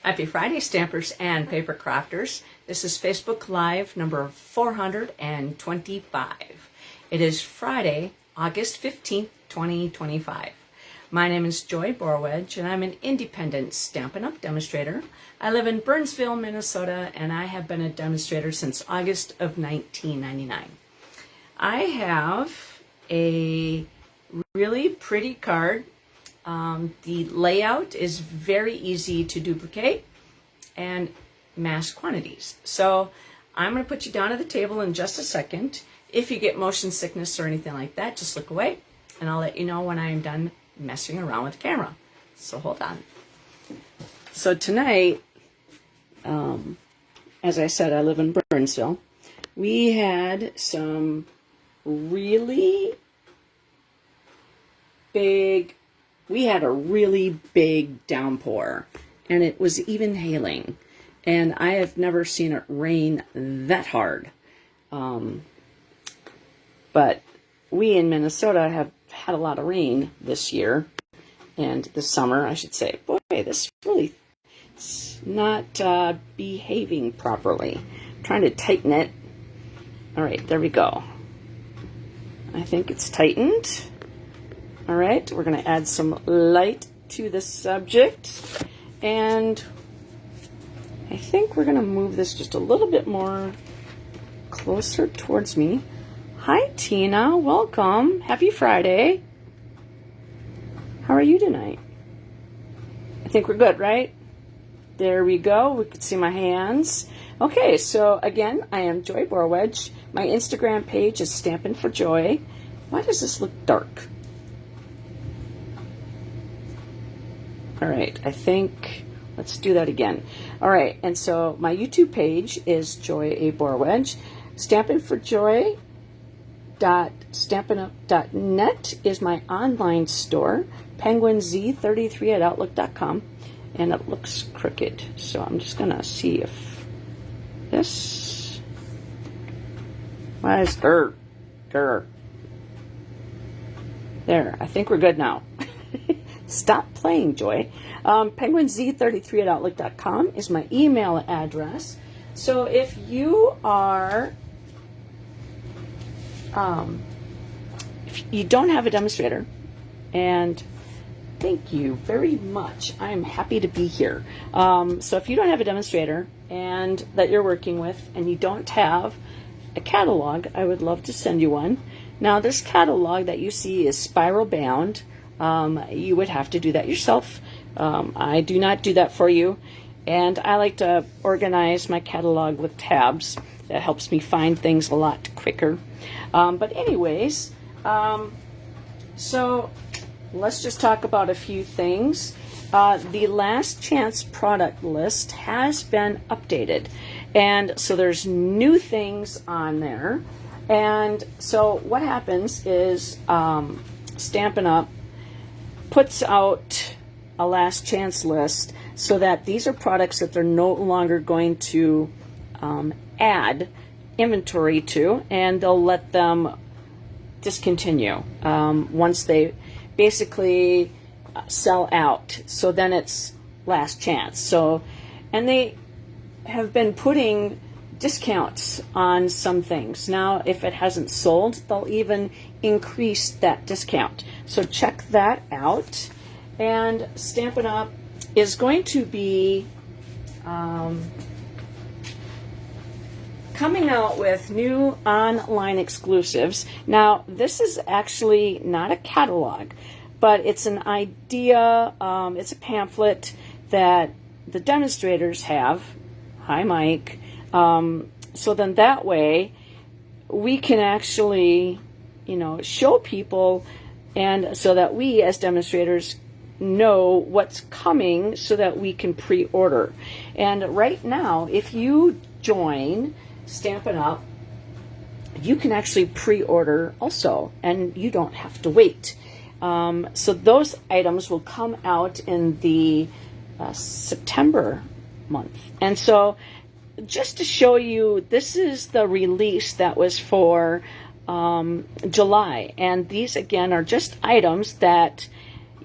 Happy Friday, Stampers and Paper Crafters. This is Facebook Live number 425. It is Friday, August 15th, 2025. My name is Joy Borwedge, and I'm an independent Stampin' Up! Demonstrator. I live in Burnsville, Minnesota, and I have been a demonstrator since August of 1999. I have a really pretty card. The layout is very easy to duplicate and mass quantities. So I'm going to put you down at the table in just a second. If you get motion sickness or anything like that, just look away and I'll let you know when I am done messing around with the camera. So hold on. So tonight, as I said, I live in Burnsville. We had some really big a really big downpour, and it was even hailing, and I have never seen it rain that hard. But we in Minnesota have had a lot of rain this year, and this summer, I should say. Boy, this really is not behaving properly. I'm trying to tighten it. All right, there we go. I think it's tightened. All right, we're going to add some light to the subject, and I think we're going to move this just a little bit more closer towards me. Hi, Tina. Welcome. Happy Friday. How are you tonight? I think we're good, right? There we go. We can see my hands. Okay, so again, I am Joy Borwedge. My Instagram page is Stampin' for Joy. Why does this look dark? All right, I think, let's do that again. All right, and so my YouTube page is Joy A. Borwedge. StampinForJoy.stampinup.net is my online store. PenguinZ33@outlook.com, and it looks crooked. So I'm just gonna see if this, why is there? There, I think we're good now. Stop playing, Joy. PenguinZ33@outlook.com is my email address. So if you are, if you don't have a demonstrator, and thank you very much, I'm happy to be here. So if you don't have a demonstrator and that you're working with, and you don't have a catalog, I would love to send you one. Now, this catalog that you see is spiral bound. You would have to do that yourself. I do not do that for you, and I like to organize my catalog with tabs. That helps me find things a lot quicker. But anyways, so let's just talk about a few things. The last chance product list has been updated, and so there's new things on there. And so what happens is Stampin' Up! Puts out a last chance list so that these are products that they're no longer going to add inventory to, and they'll let them discontinue once they basically sell out. So then it's last chance. So, and they have been putting discounts on some things. Now, if it hasn't sold, they'll even increase that discount. So check that out. And Stampin' Up! Is going to be coming out with new online exclusives. Now, this is actually not a catalog, but it's an idea. It's a pamphlet that the demonstrators have. Hi, Mike. So then that way we can actually, show people, and so that we as demonstrators know what's coming so that we can pre-order. And right now, if you join Stampin' Up!, you can actually pre-order also, and you don't have to wait. So those items will come out in the September month. And so just to show you, this is the release that was for July, and these again are just items that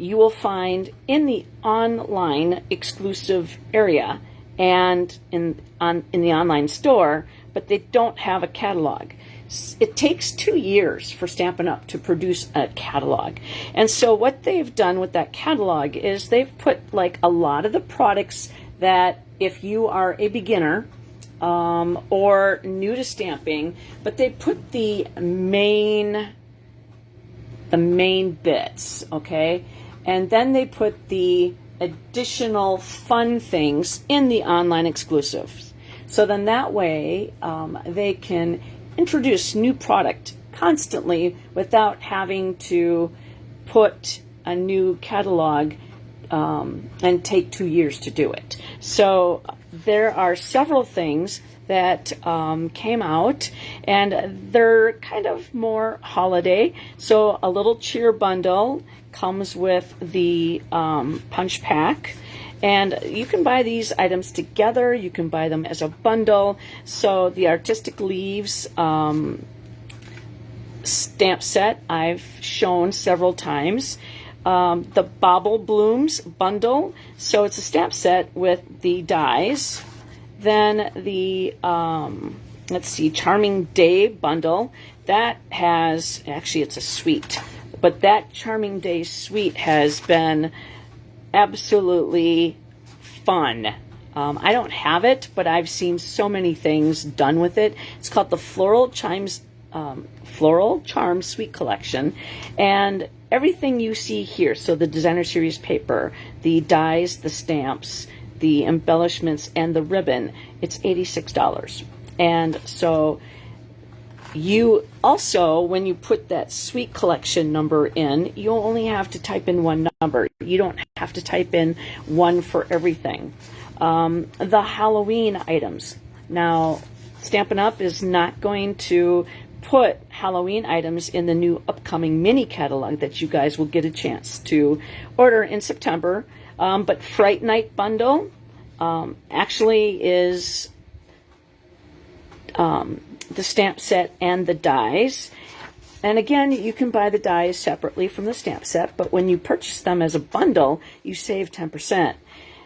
you will find in the online exclusive area and in the online store, but they don't have a catalog. It takes 2 years for Stampin' Up! To produce a catalog. And so what they've done with that catalog is they've put like a lot of the products that if you are a beginner or new to stamping, but they put the main bits, okay? And then they put the additional fun things in the online exclusives. So then that way they can introduce new product constantly without having to put a new catalog and take 2 years to do it. So there are several things that came out, and they're kind of more holiday. So a little cheer bundle comes with the punch pack, and you can buy these items together. You can buy them as a bundle. So the Artistic Leaves stamp set I've shown several times. The Bauble Blooms bundle. So it's a stamp set with the dies. Then the, let's see, Charming Day bundle. That has, actually it's a suite, but that Charming Day suite has been absolutely fun. I don't have it, but I've seen so many things done with it. It's called the Floral Charms Suite Collection, and everything you see here, so the designer series paper, the dies, the stamps, the embellishments, and the ribbon, it's $86. And so you also, when you put that suite collection number in, you only have to type in one number. You don't have to type in one for everything. The Halloween items. Now, Stampin' Up! Is not going to put Halloween items in the new upcoming mini catalog that you guys will get a chance to order in September. But Fright Night bundle actually is the stamp set and the dies. And again, you can buy the dies separately from the stamp set, but when you purchase them as a bundle, you save 10%.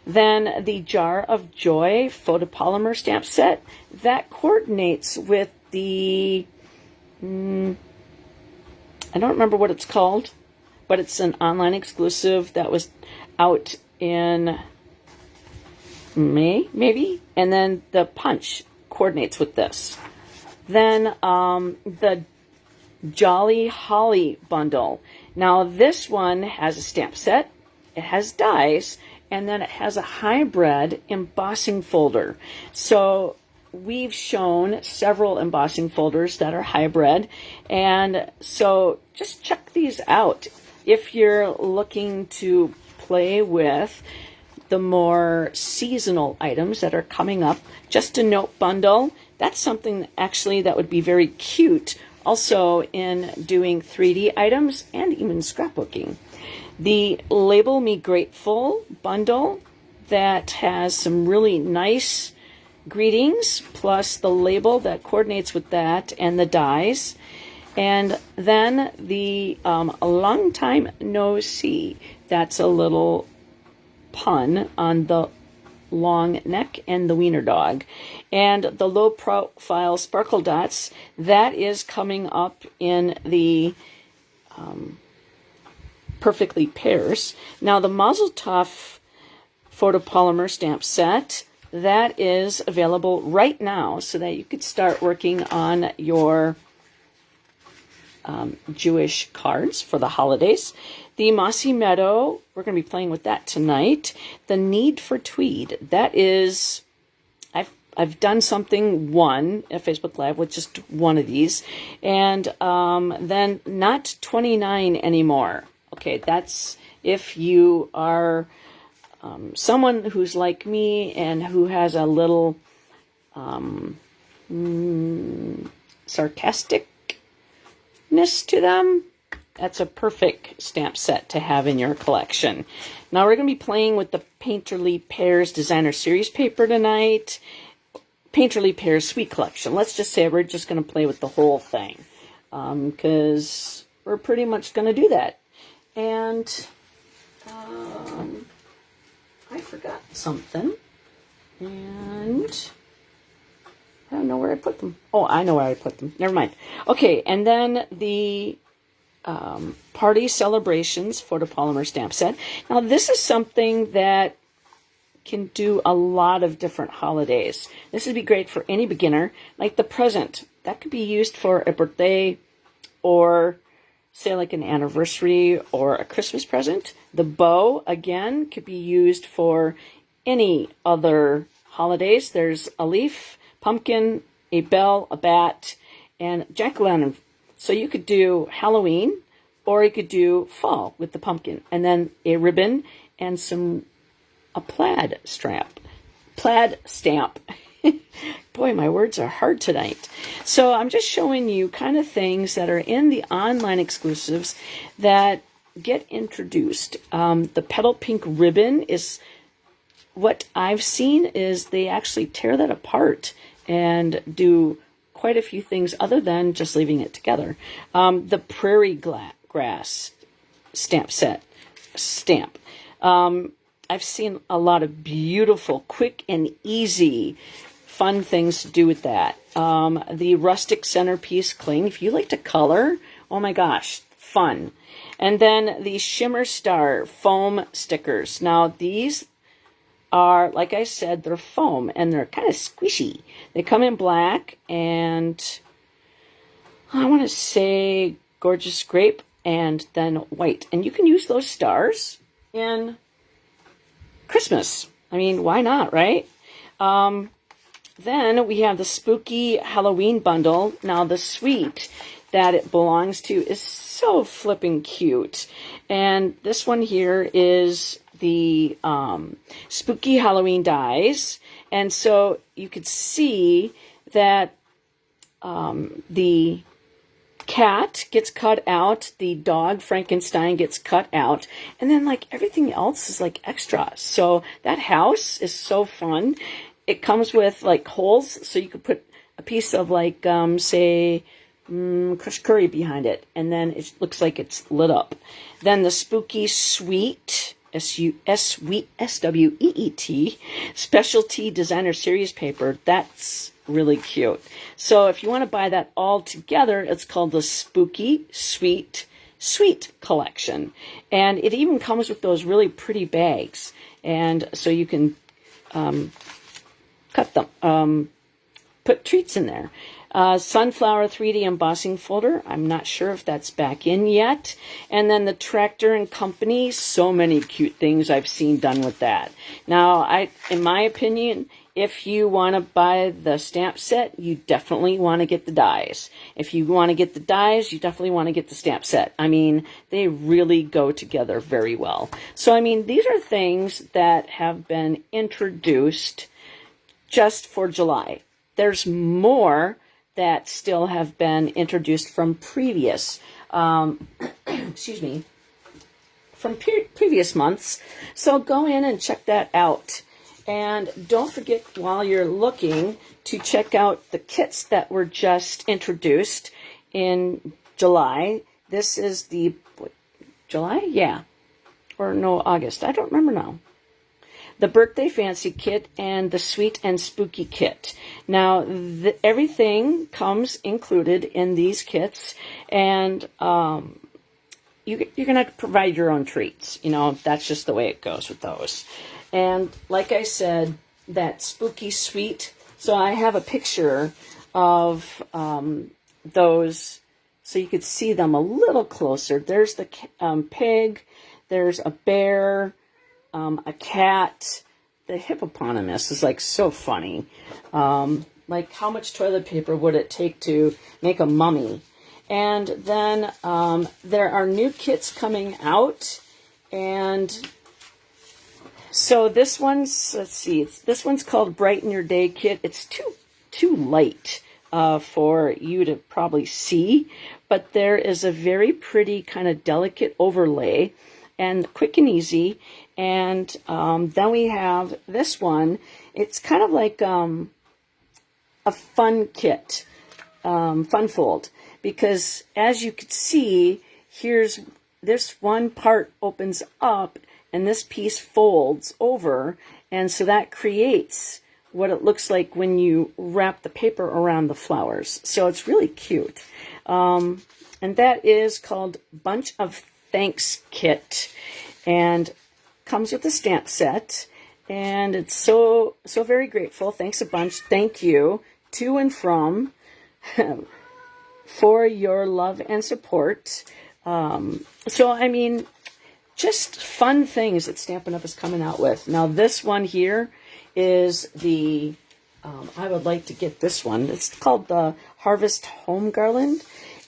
Then the Jar of Joy photopolymer stamp set, that coordinates with the, I don't remember what it's called, but it's an online exclusive that was out in May, maybe? And then the punch coordinates with this. Then the Jolly Holly bundle. Now this one has a stamp set, it has dies, and then it has a hybrid embossing folder. So we've shown several embossing folders that are hybrid, and so just check these out if you're looking to play with the more seasonal items that are coming up. Just a note bundle, that's something actually that would be very cute also in doing 3D items and even scrapbooking. The Label Me Grateful bundle that has some really nice greetings, plus the label that coordinates with that and the dies. And then the A Long Time No See, that's a little pun on the long neck and the wiener dog. And the Low Profile Sparkle Dots, that is coming up in the Perfectly Pears. Now the Mazel Tov photopolymer stamp set, that is available right now so that you could start working on your Jewish cards for the holidays. The Mossy Meadow, we're going to be playing with that tonight. The Need for Tweed, that is, I've done one at Facebook Live with just one of these, and then not 29 anymore. Okay, that's if you are someone who's like me and who has a little sarcasticness to them. That's a perfect stamp set to have in your collection. Now we're going to be playing with the Painterly Pears Designer Series paper tonight. Painterly Pears Suite Collection. Let's just say we're just going to play with the whole thing because we're pretty much going to do that. And I forgot something, and I don't know where I put them. Oh, I know where I put them. Never mind. Okay, and then the Party Celebrations photopolymer stamp set. Now, this is something that can do a lot of different holidays. This would be great for any beginner, like the present. That could be used for a birthday or, say, like an anniversary or a Christmas present. The bow, again, could be used for any other holidays. There's a leaf, pumpkin, a bell, a bat, and jack-o'-lantern. So you could do Halloween, or you could do fall with the pumpkin, and then a ribbon and a plaid stamp. Boy, my words are hard tonight. So I'm just showing you kind of things that are in the online exclusives that get introduced. The petal pink ribbon is what I've seen is they actually tear that apart and do quite a few things other than just leaving it together. The prairie grass stamp. I've seen a lot of beautiful, quick and easy, fun things to do with that. The rustic centerpiece cling, if you like to color, oh my gosh, fun. And then the Shimmer Star foam stickers. Now these are, like I said, they're foam and they're kind of squishy. They come in black and I want to say gorgeous grape and then white. And you can use those stars in Christmas. I mean, why not, right? Then we have the spooky Halloween bundle. Now the suite that it belongs to is so flipping cute. And this one here is the spooky Halloween dies. And so you could see that the cat gets cut out, the dog Frankenstein gets cut out, and then like everything else is like extra. So that house is so fun. It comes with like holes, so you could put a piece of like say crushed curry behind it, and then it looks like it's lit up. Then the spooky sweet SWEET specialty designer series paper. That's really cute. So if you want to buy that all together, it's called the Spooky Sweet collection. And it even comes with those really pretty bags. And so you can cut them, put treats in there. Sunflower 3D embossing folder. I'm not sure if that's back in yet. And then the Tractor and Company. So many cute things I've seen done with that. Now, in my opinion, if you want to buy the stamp set, you definitely want to get the dies. If you want to get the dies, you definitely want to get the stamp set. I mean, they really go together very well. So, I mean, these are things that have been introduced just for July. There's more that still have been introduced from previous, previous months. So go in and check that out. And don't forget, while you're looking, to check out the kits that were just introduced in July. This is the, July? Yeah. Or no, August. I don't remember now. The Birthday Fancy Kit and the Sweet and Spooky Kit. Now, everything comes included in these kits, and you're going to have to provide your own treats. You know, that's just the way it goes with those. And like I said, that Spooky Sweet, so I have a picture of those so you could see them a little closer. There's the pig, there's a bear, a cat. The hippopotamus is like so funny. Like how much toilet paper would it take to make a mummy? And then there are new kits coming out, and so this one's, let's see, this one's called Brighten Your Day Kit. It's too light for you to probably see, but there is a very pretty kind of delicate overlay and quick and easy. And then we have this one. It's kind of like a fun kit, fun fold, because as you could see, here's this one part opens up and this piece folds over, and so that creates what it looks like when you wrap the paper around the flowers. So it's really cute. And that is called Bunch of Thanks Kit, and comes with a stamp set. And it's so very grateful. Thanks a bunch. Thank you to and from for your love and support. So, I mean, just fun things that Stampin' Up! Is coming out with. Now, this one here is the, I would like to get this one. It's called the Harvest Home Garland.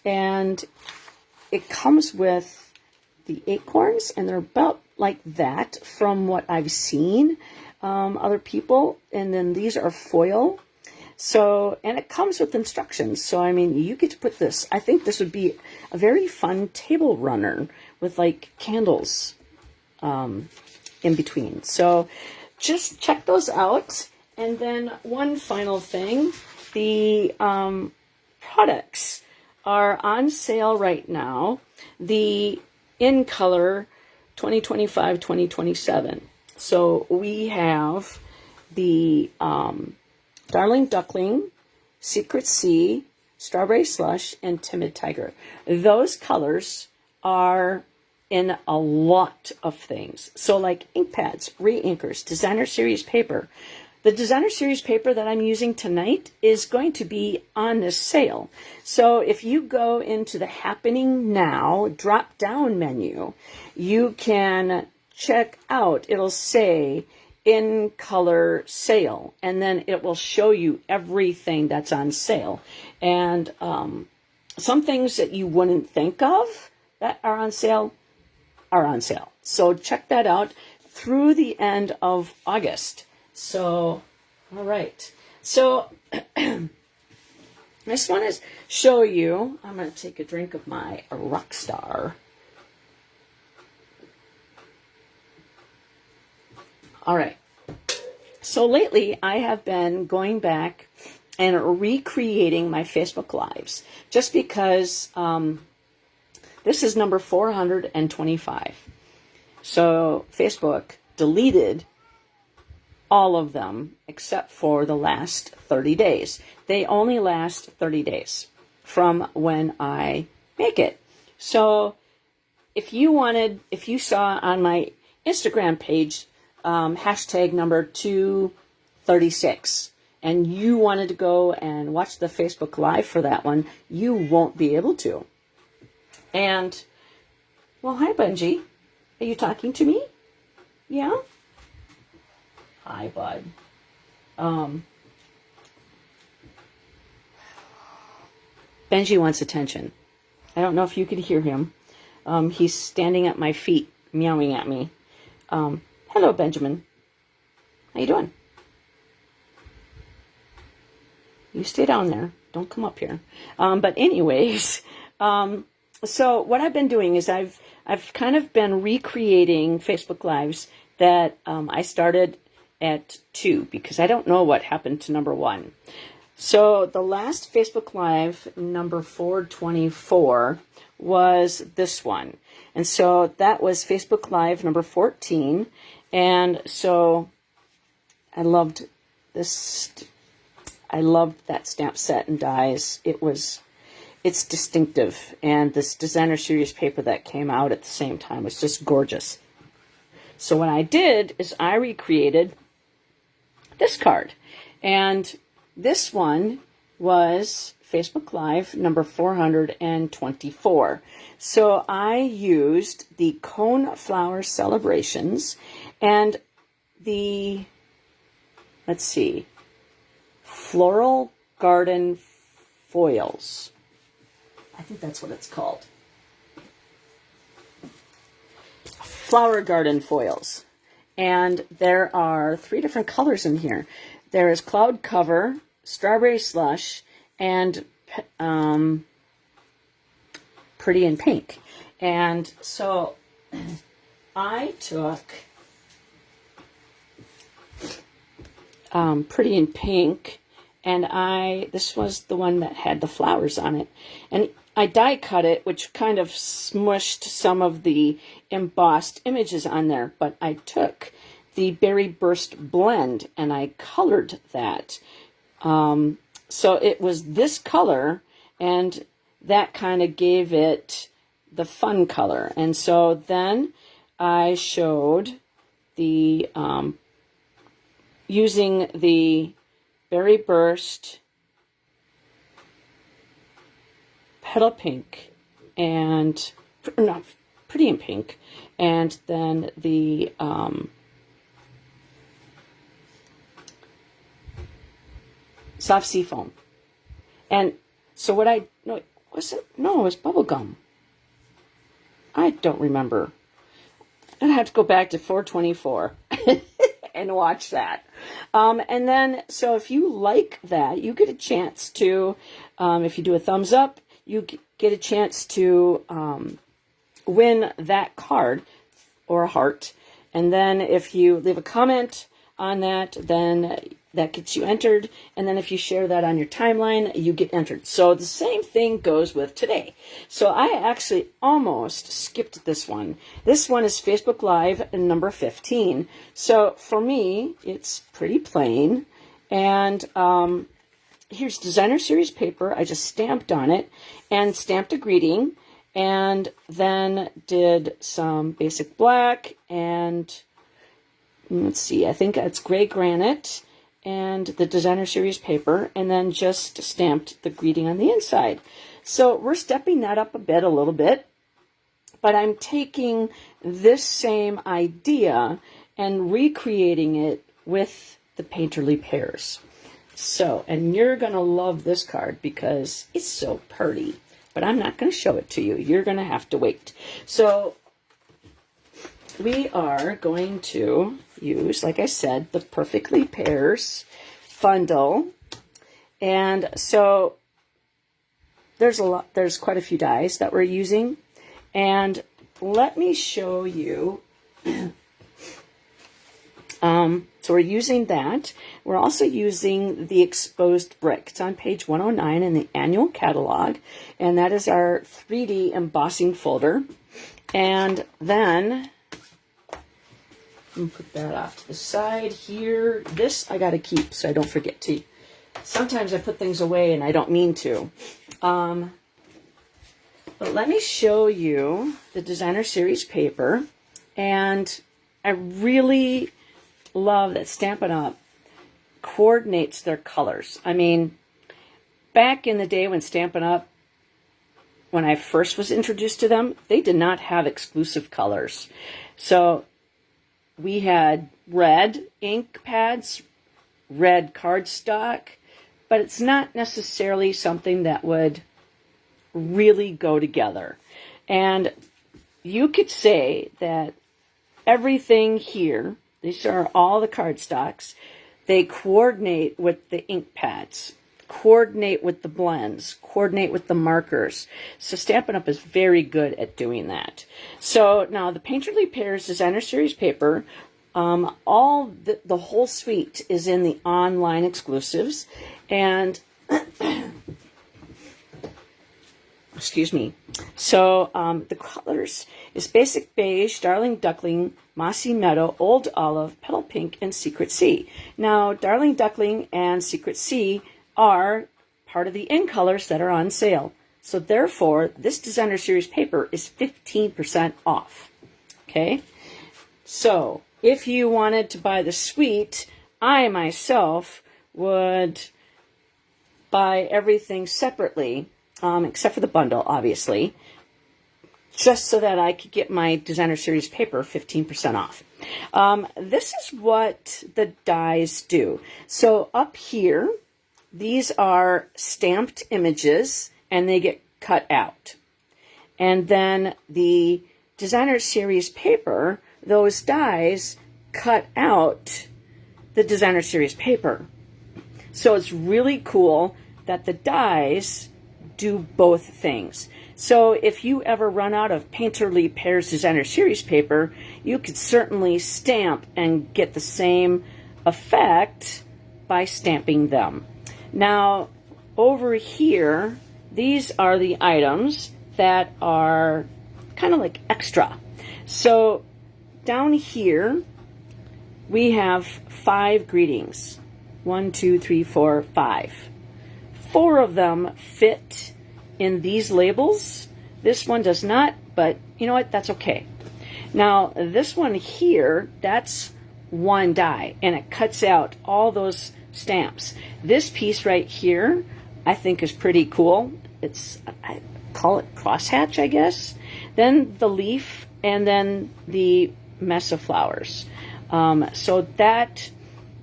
And it comes with the acorns, and they're about like that from what I've seen other people. And then these are foil. So, and it comes with instructions. So, I mean, you get to put this. I think this would be a very fun table runner with like candles in between. So, just check those out. And then one final thing, the products are on sale right now. The In Color 2025-2027. So we have the Darling Duckling, Secret Sea, Strawberry Slush, and Timid Tiger. Those colors are in a lot of things. So like ink pads, re-inkers, designer series paper. The designer series paper that I'm using tonight is going to be on this sale. So if you go into the Happening Now drop down menu, you can check out, it'll say In Color Sale, and then it will show you everything that's on sale. And some things that you wouldn't think of that are on sale are on sale. So check that out through the end of August. So, all right. So, I just want to show you, I'm going to take a drink of my Rockstar. All right. So lately, I have been going back and recreating my Facebook Lives, just because this is number 425. So Facebook deleted all of them except for the last 30 days. They only last 30 days from when I make it. So if you saw on my Instagram page, hashtag number 236, and you wanted to go and watch the Facebook Live for that one, you won't be able to. And, well, hi, Benji. Are you talking to me? Yeah? Hi, bud. Benji wants attention. I don't know if you could hear him. He's standing at my feet, meowing at me. Hello, Benjamin. How you doing? You stay down there. Don't come up here. But anyways, so what I've been doing is I've kind of been recreating Facebook Lives that I started at 2, because I don't know what happened to number 1. So the last Facebook Live, number 424, was this one. And so that was Facebook Live number 14. And so I loved this. I loved that stamp set and dies. It's distinctive. And this designer series paper that came out at the same time was just gorgeous. So what I did is I recreated this card. And this one was Facebook Live number 424. So I used the Cone Flower Celebrations and the, let's see, Floral Garden Foils. I think that's what it's called. Flower Garden Foils. And there are 3 different colors in here. There is Cloud Cover, Strawberry Slush, and Pretty in Pink. And so I took Pretty in Pink, and this was the one that had the flowers on it. And I die cut it, which kind of smushed some of the embossed images on there, but I took the Berry Burst blend and I colored that. So it was this color, and that kind of gave it the fun color. And so then I showed the using the Berry Burst Petal Pink and not Pretty in Pink, and then the Soft Seafoam. And so what I no was it no it was bubblegum. I don't remember. I have to go back to 424 and watch that. And then, so if you like that, you get a chance to, if you do a thumbs up, you get a chance to win that card or a heart. And then if you leave a comment on that, then that gets you entered. And then if you share that on your timeline, you get entered. So the same thing goes with today. So I actually almost skipped this one. This one is Facebook Live number 15. So for me, it's pretty plain. And here's designer series paper. I just stamped on it and stamped a greeting. And then did some basic black and let's see, I think it's gray granite and the designer series paper, and then just stamped the greeting on the inside. So we're stepping that up a little bit, but I'm taking this same idea and recreating it with the Painterly Pears. So, and you're going to love this card because it's so pretty, but I'm not going to show it to you. You're going to have to wait. So we are going to use, like I said, the Perfectly Pears bundle. And so there's quite a few dies that we're using. And let me show you. So we're using that. We're also using the exposed brick. It's on page 109 in the annual catalog. And that is our 3D embossing folder. And then put that off to the side here. This I got to keep so I don't forget to. Sometimes I put things away and I don't mean to. But let me show you the designer series paper. And I really love that Stampin' Up! Coordinates their colors. I mean, back in the day when Stampin' Up!, when I first was introduced to them, they did not have exclusive colors. So we had red ink pads, red cardstock, but it's not necessarily something that would really go together. And you could say that everything here, these are all the cardstocks, they coordinate with the ink pads, coordinate with the blends, coordinate with the markers. So Stampin' Up! Is very good at doing that. So now the Painterly Pears Designer Series paper, all the whole suite is in the online exclusives. And excuse me. So the colors is Basic Beige, Darling Duckling, Mossy Meadow, Old Olive, Petal Pink, and Secret Sea. Now, Darling Duckling and Secret Sea are part of the in colors that are on sale. So therefore, this designer series paper is 15% off. Okay? So if you wanted to buy the suite, I myself would buy everything separately, except for the bundle, obviously, just so that I could get my designer series paper 15% off. This is what the dies do. So up here, these are stamped images, and they get cut out. And then the designer series paper, those dies cut out the designer series paper. So it's really cool that the dies do both things. So if you ever run out of Painterly Pears Designer Series paper, you could certainly stamp and get the same effect by stamping them. Now, over here these are the items that are kind of like extra. So down here, we have 5 greetings. 1, 2, 3, 4, 5. 4 of them fit in these labels. This one does not, but you know what? That's okay. Now, this one here, that's 1 die, and it cuts out all those stamps. This piece right here, I think is pretty cool. It's, I call it crosshatch, I guess. Then the leaf, and then the mess of flowers. So that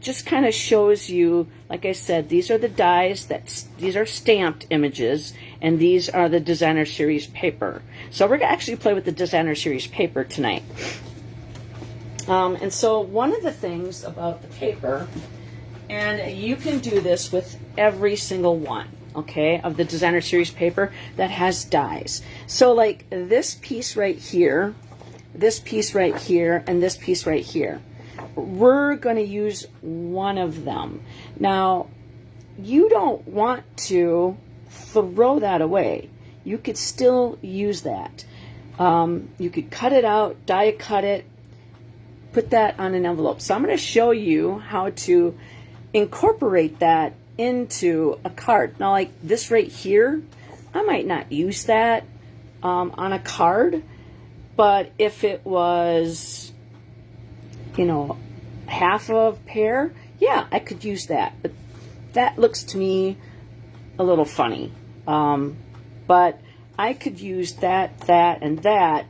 just kind of shows you, like I said, these are the dies, these are stamped images, and these are the designer series paper. So we're going to actually play with the designer series paper tonight. And so one of the things about the paper, and you can do this with every single one, okay, of the designer series paper that has dies. So like this piece right here, this piece right here, and this piece right here, we're going to use one of them. Now, you don't want to throw that away. You could still use that. You could cut it out, die cut it, put that on an envelope. So I'm going to show you how to incorporate that into a card. Now, like this right here, I might not use that on a card, but if it was, you know, half of pear, yeah, I could use that. But that looks to me a little funny. But I could use that, and that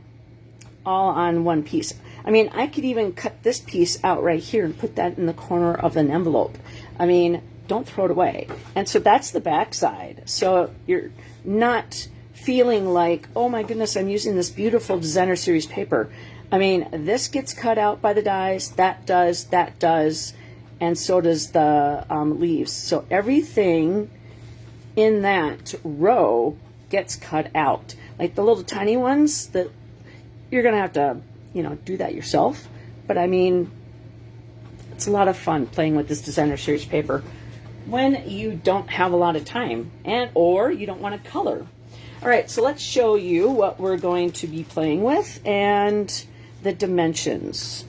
all on one piece. I mean, I could even cut this piece out right here and put that in the corner of an envelope. I mean, don't throw it away. And so that's the back side. So you're not feeling like, oh my goodness, I'm using this beautiful designer series paper. I mean, this gets cut out by the dies, that does, and so does the leaves. So everything in that row gets cut out. Like the little tiny ones, that you're going to have to, you know, do that yourself. But I mean, it's a lot of fun playing with this designer series paper when you don't have a lot of time or you don't want to color. All right, so let's show you what we're going to be playing with and the dimensions.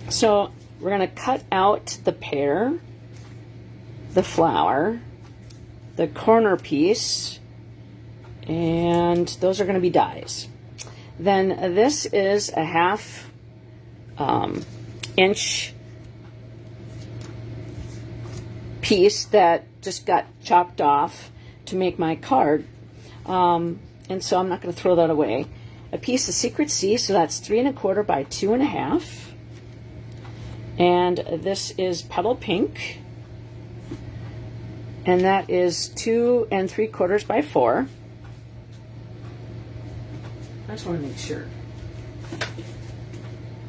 So we're going to cut out the pear, the flower, the corner piece, and those are going to be dies. Then this is a 1/2 inch piece that just got chopped off to make my card, and so I'm not going to throw that away. A piece of Secret Sea, so that's 3 1/4 by 2 1/2, and this is Petal Pink, and that is 2 3/4 by 4. I just want to make sure.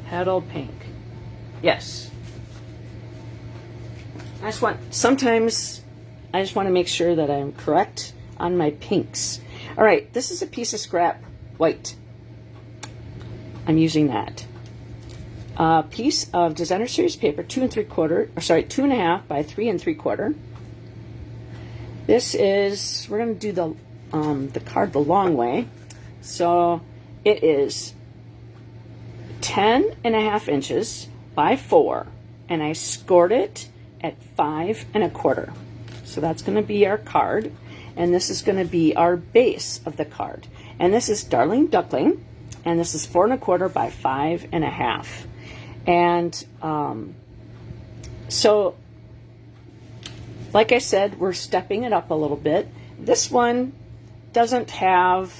Petal Pink, yes. Sometimes I just want to make sure that I'm correct on my pinks. All right, this is a piece of scrap white. I'm using that. A piece of designer series paper, 2 1/2 by 3 3/4. This is, we're going to do the card the long way. So it is 10 1/2 inches by 4, and I scored it at 5 1/4. So that's going to be our card, and this is going to be our base of the card. And this is Darling Duckling, and this is 4 1/4 by 5 1/2. And so, like I said, we're stepping it up a little bit. This one doesn't have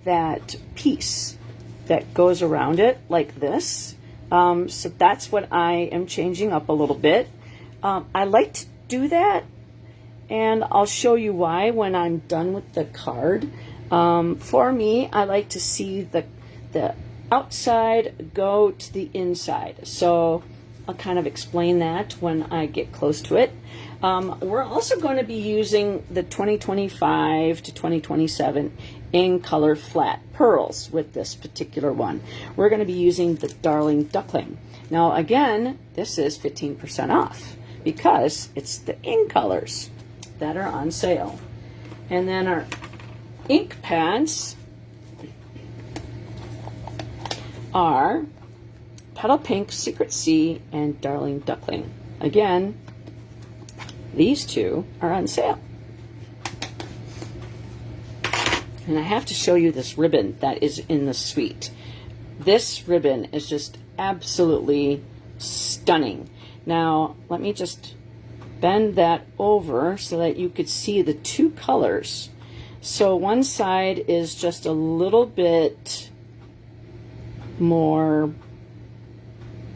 that piece that goes around it like this. So that's what I am changing up a little bit. I like to do that, and I'll show you why when I'm done with the card. For me, I like to see the outside go to the inside. So I'll kind of explain that when I get close to it. We're also going to be using the 2025 to 2027 in color flat pearls with this particular one. We're going to be using the Darling Duckling. Now again, this is 15% off because it's the in colors that are on sale. And then our ink pads are Petal Pink, Secret Sea, and Darling Duckling. Again, these two are on sale. And I have to show you this ribbon that is in the suite. This ribbon is just absolutely stunning. Now, let me just bend that over so that you could see the two colors. So one side is just a little bit more,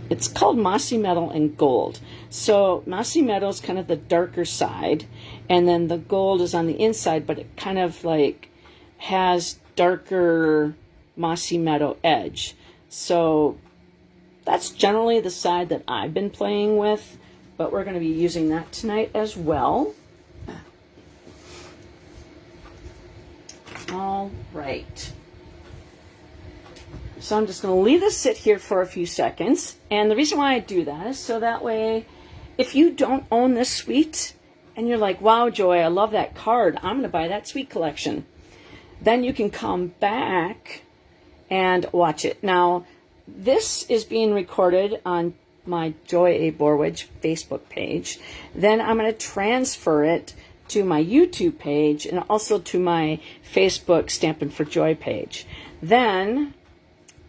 it's called Mossy Metal and Gold. So Mossy Metal is kind of the darker side, and then the gold is on the inside, but it kind of like has darker Mossy Meadow edge. So that's generally the side that I've been playing with, but we're going to be using that tonight as well. All right. So I'm just going to leave this sit here for a few seconds. And the reason why I do that is so that way, if you don't own this suite and you're like, wow, Joy, I love that card, I'm going to buy that suite collection, then you can come back and watch it. Now, this is being recorded on my Joy A. Borwidge Facebook page. Then I'm going to transfer it to my YouTube page and also to my Facebook Stampin' for Joy page. Then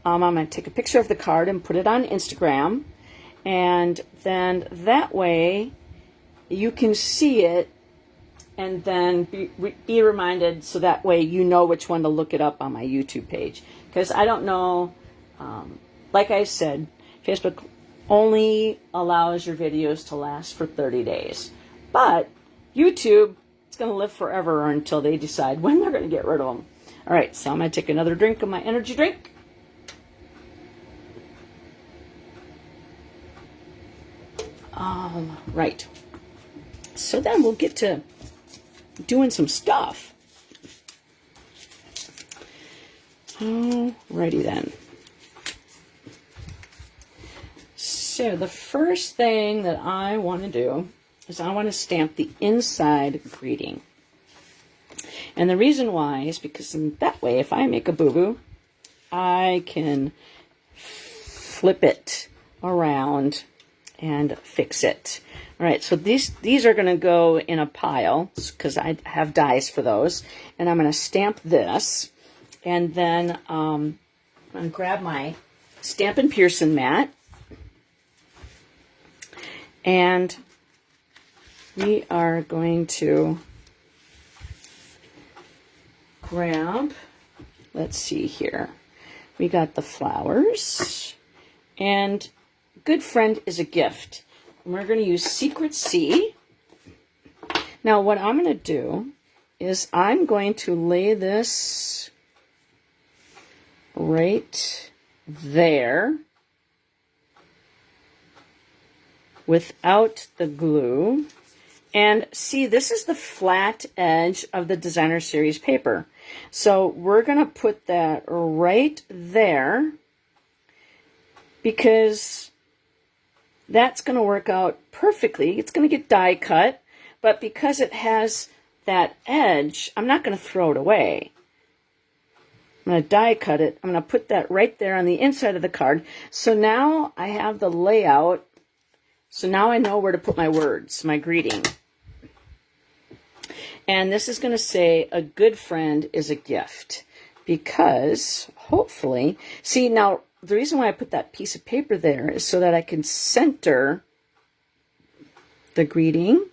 I'm going to take a picture of the card and put it on Instagram. And then that way you can see it and then be reminded, so that way you know which one to look it up on my YouTube page. Because I don't know, like I said, Facebook only allows your videos to last for 30 days. But YouTube, it's going to live forever until they decide when they're going to get rid of them. All right, so I'm going to take another drink of my energy drink. All right. So then we'll get to doing some stuff. Alrighty then. So the first thing that I want to do is I want to stamp the inside greeting. And the reason why is because in that way, if I make a boo-boo, I can flip it around and fix it. All right, so these are going to go in a pile because I have dies for those. And I'm going to stamp this. And then I'm going to grab my Stampin' Pearson mat. And we are going to grab, let's see here. We got the flowers. And Good Friend is a Gift. And we're going to use Secret Sea. Now what I'm going to do is I'm going to lay this right there without the glue. And see, this is the flat edge of the Designer Series paper. So we're going to put that right there because that's going to work out perfectly. It's going to get die cut, but because it has that edge, I'm not going to throw it away. I'm going to die cut it. I'm going to put that right there on the inside of the card. So now I have the layout. So now I know where to put my words, my greeting. And this is going to say, a good friend is a gift. Because, hopefully, see now, the reason why I put that piece of paper there is so that I can center the greeting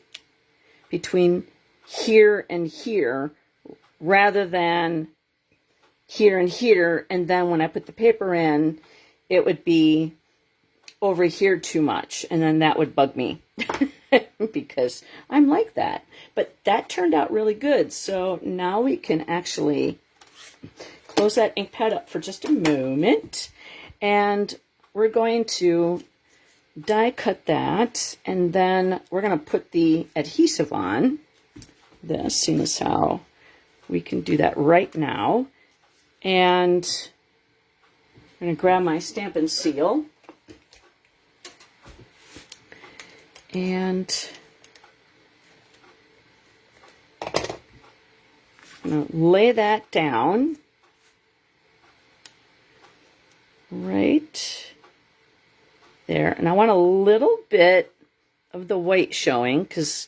between here and here, rather than here and here, and then when I put the paper in, it would be over here too much, and then that would bug me because I'm like that. But that turned out really good. So now we can actually close that ink pad up for just a moment, and we're going to die cut that, and then we're going to put the adhesive on this, seeing as how we can do that right now. And I'm going to grab my Stampin' Seal. And going to lay that down right there. And I want a little bit of the white showing because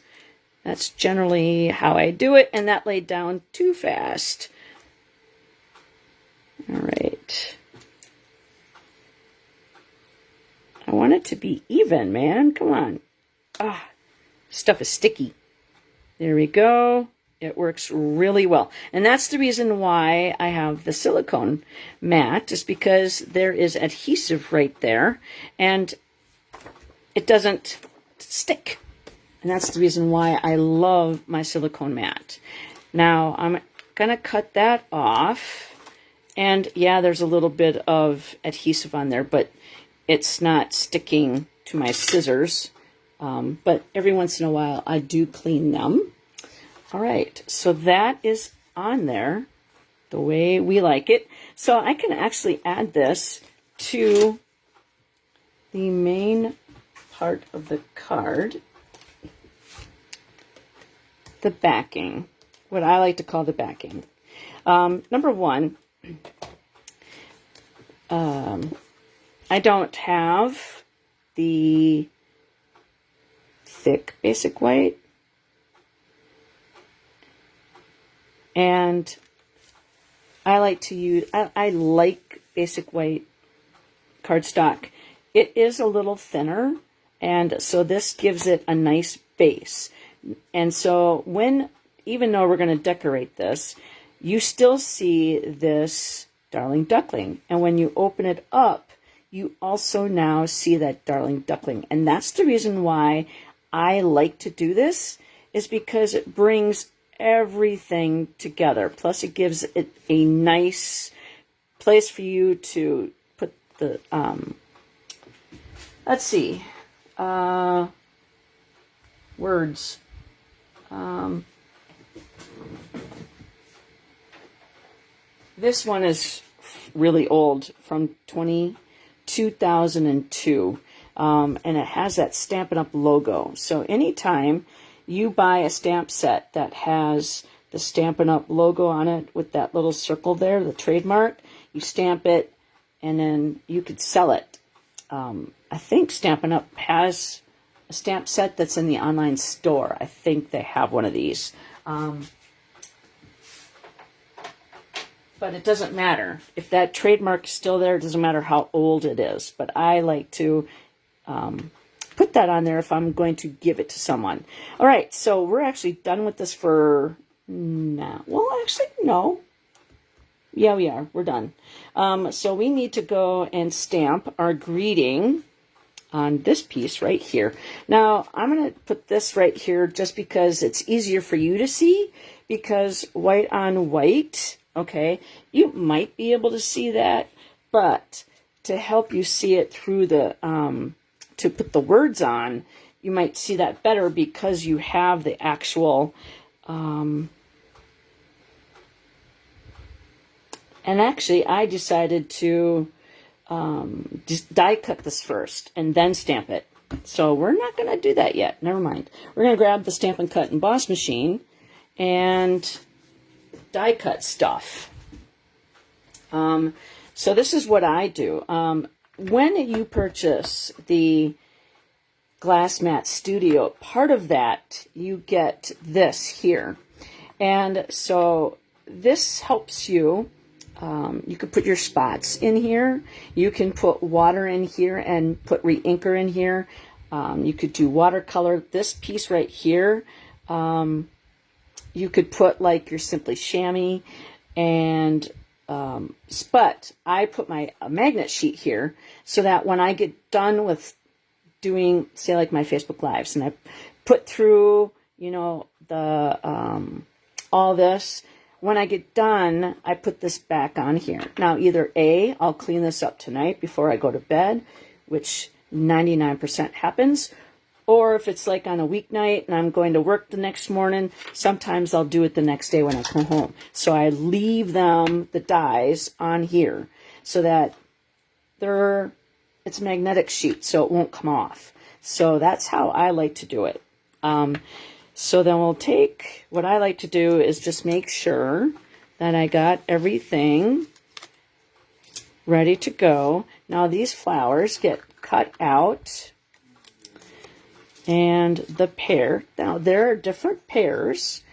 that's generally how I do it. And that laid down too fast. All right. I want it to be even, man. Come on. Ah, stuff is sticky. There we go. It works really well. And that's the reason why I have the silicone mat, is because there is adhesive right there and it doesn't stick. And that's the reason why I love my silicone mat. Now I'm going to cut that off. And yeah, there's a little bit of adhesive on there, but it's not sticking to my scissors. But every once in a while I do clean them. All right, so that is on there the way we like it. So I can actually add this to the main part of the card, the backing, what I like to call the backing. Number one, I don't have the thick basic white. And I like to use, I like basic white cardstock. It is a little thinner, and so this gives it a nice base. And so even though we're going to decorate this, you still see this darling duckling. And when you open it up, you also now see that darling duckling. And that's the reason why I like to do this, is because it brings everything together. Plus it gives it a nice place for you to put the, let's see, words. This one is really old, from 2002, and it has that Stampin' Up! Logo. So anytime you buy a stamp set that has the Stampin' Up! Logo on it with that little circle there, the trademark, you stamp it and then you could sell it. I think Stampin' Up! Has a stamp set that's in the online store. I think they have one of these. But it doesn't matter. If that trademark is still there, it doesn't matter how old it is. But I like to put that on there if I'm going to give it to someone. All right, so we're actually done with this for now. Well, actually, no. Yeah, we are. We're done. So we need to go and stamp our greeting on this piece right here. Now, I'm going to put this right here just because it's easier for you to see, because white on white, okay, you might be able to see that, but to help you see it through the, to put the words on, you might see that better because you have the actual, and actually I decided to just die cut this first and then stamp it. So we're not going to do that yet. Never mind. We're going to grab the Stampin' Cut Emboss machine and die cut stuff. So this is what I do. When you purchase the Glass Mat Studio, part of that you get this here. And so this helps you. You could put your spots in here. You can put water in here and put re-inker in here. You could do watercolor. This piece right here, you could put like your Simply Chamois, and but I put my magnet sheet here so that when I get done with doing, say, like my Facebook Lives, and I put through, you know, the all this, when I get done, I put this back on here. Now, either A, I'll clean this up tonight before I go to bed, which 99% happens, or if it's like on a weeknight and I'm going to work the next morning, sometimes I'll do it the next day when I come home. So I leave them, the dies, on here so that it's a magnetic sheet, so it won't come off. So that's how I like to do it. So then we'll take, what I like to do is just make sure that I got everything ready to go. Now these flowers get cut out, and the pear, now there are different pears.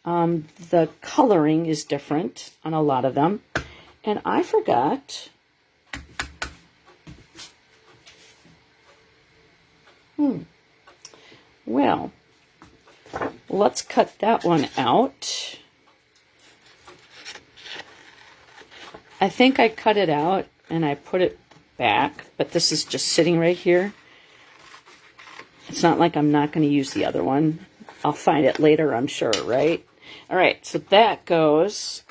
The coloring is different on a lot of them. And I forgot, well, let's cut that one out. I think I cut it out and I put it back, but this is just sitting right here. It's not like I'm not going to use the other one. I'll find it later, I'm sure, right? All right, so that goes.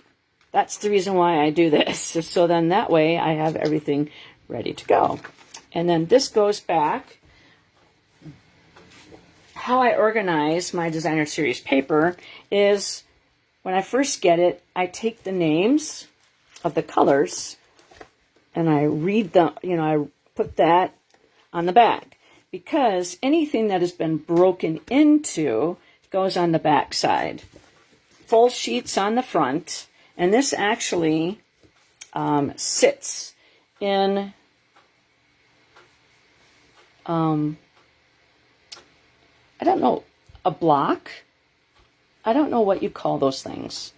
That's the reason why I do this. So then that way I have everything ready to go. And then this goes back. How I organize my designer series paper is when I first get it, I take the names of the colors and I read them, I put that on the back, because anything that has been broken into goes on the back side. Full sheets on the front, and this actually sits in I don't know, a block? I don't know what you call those things.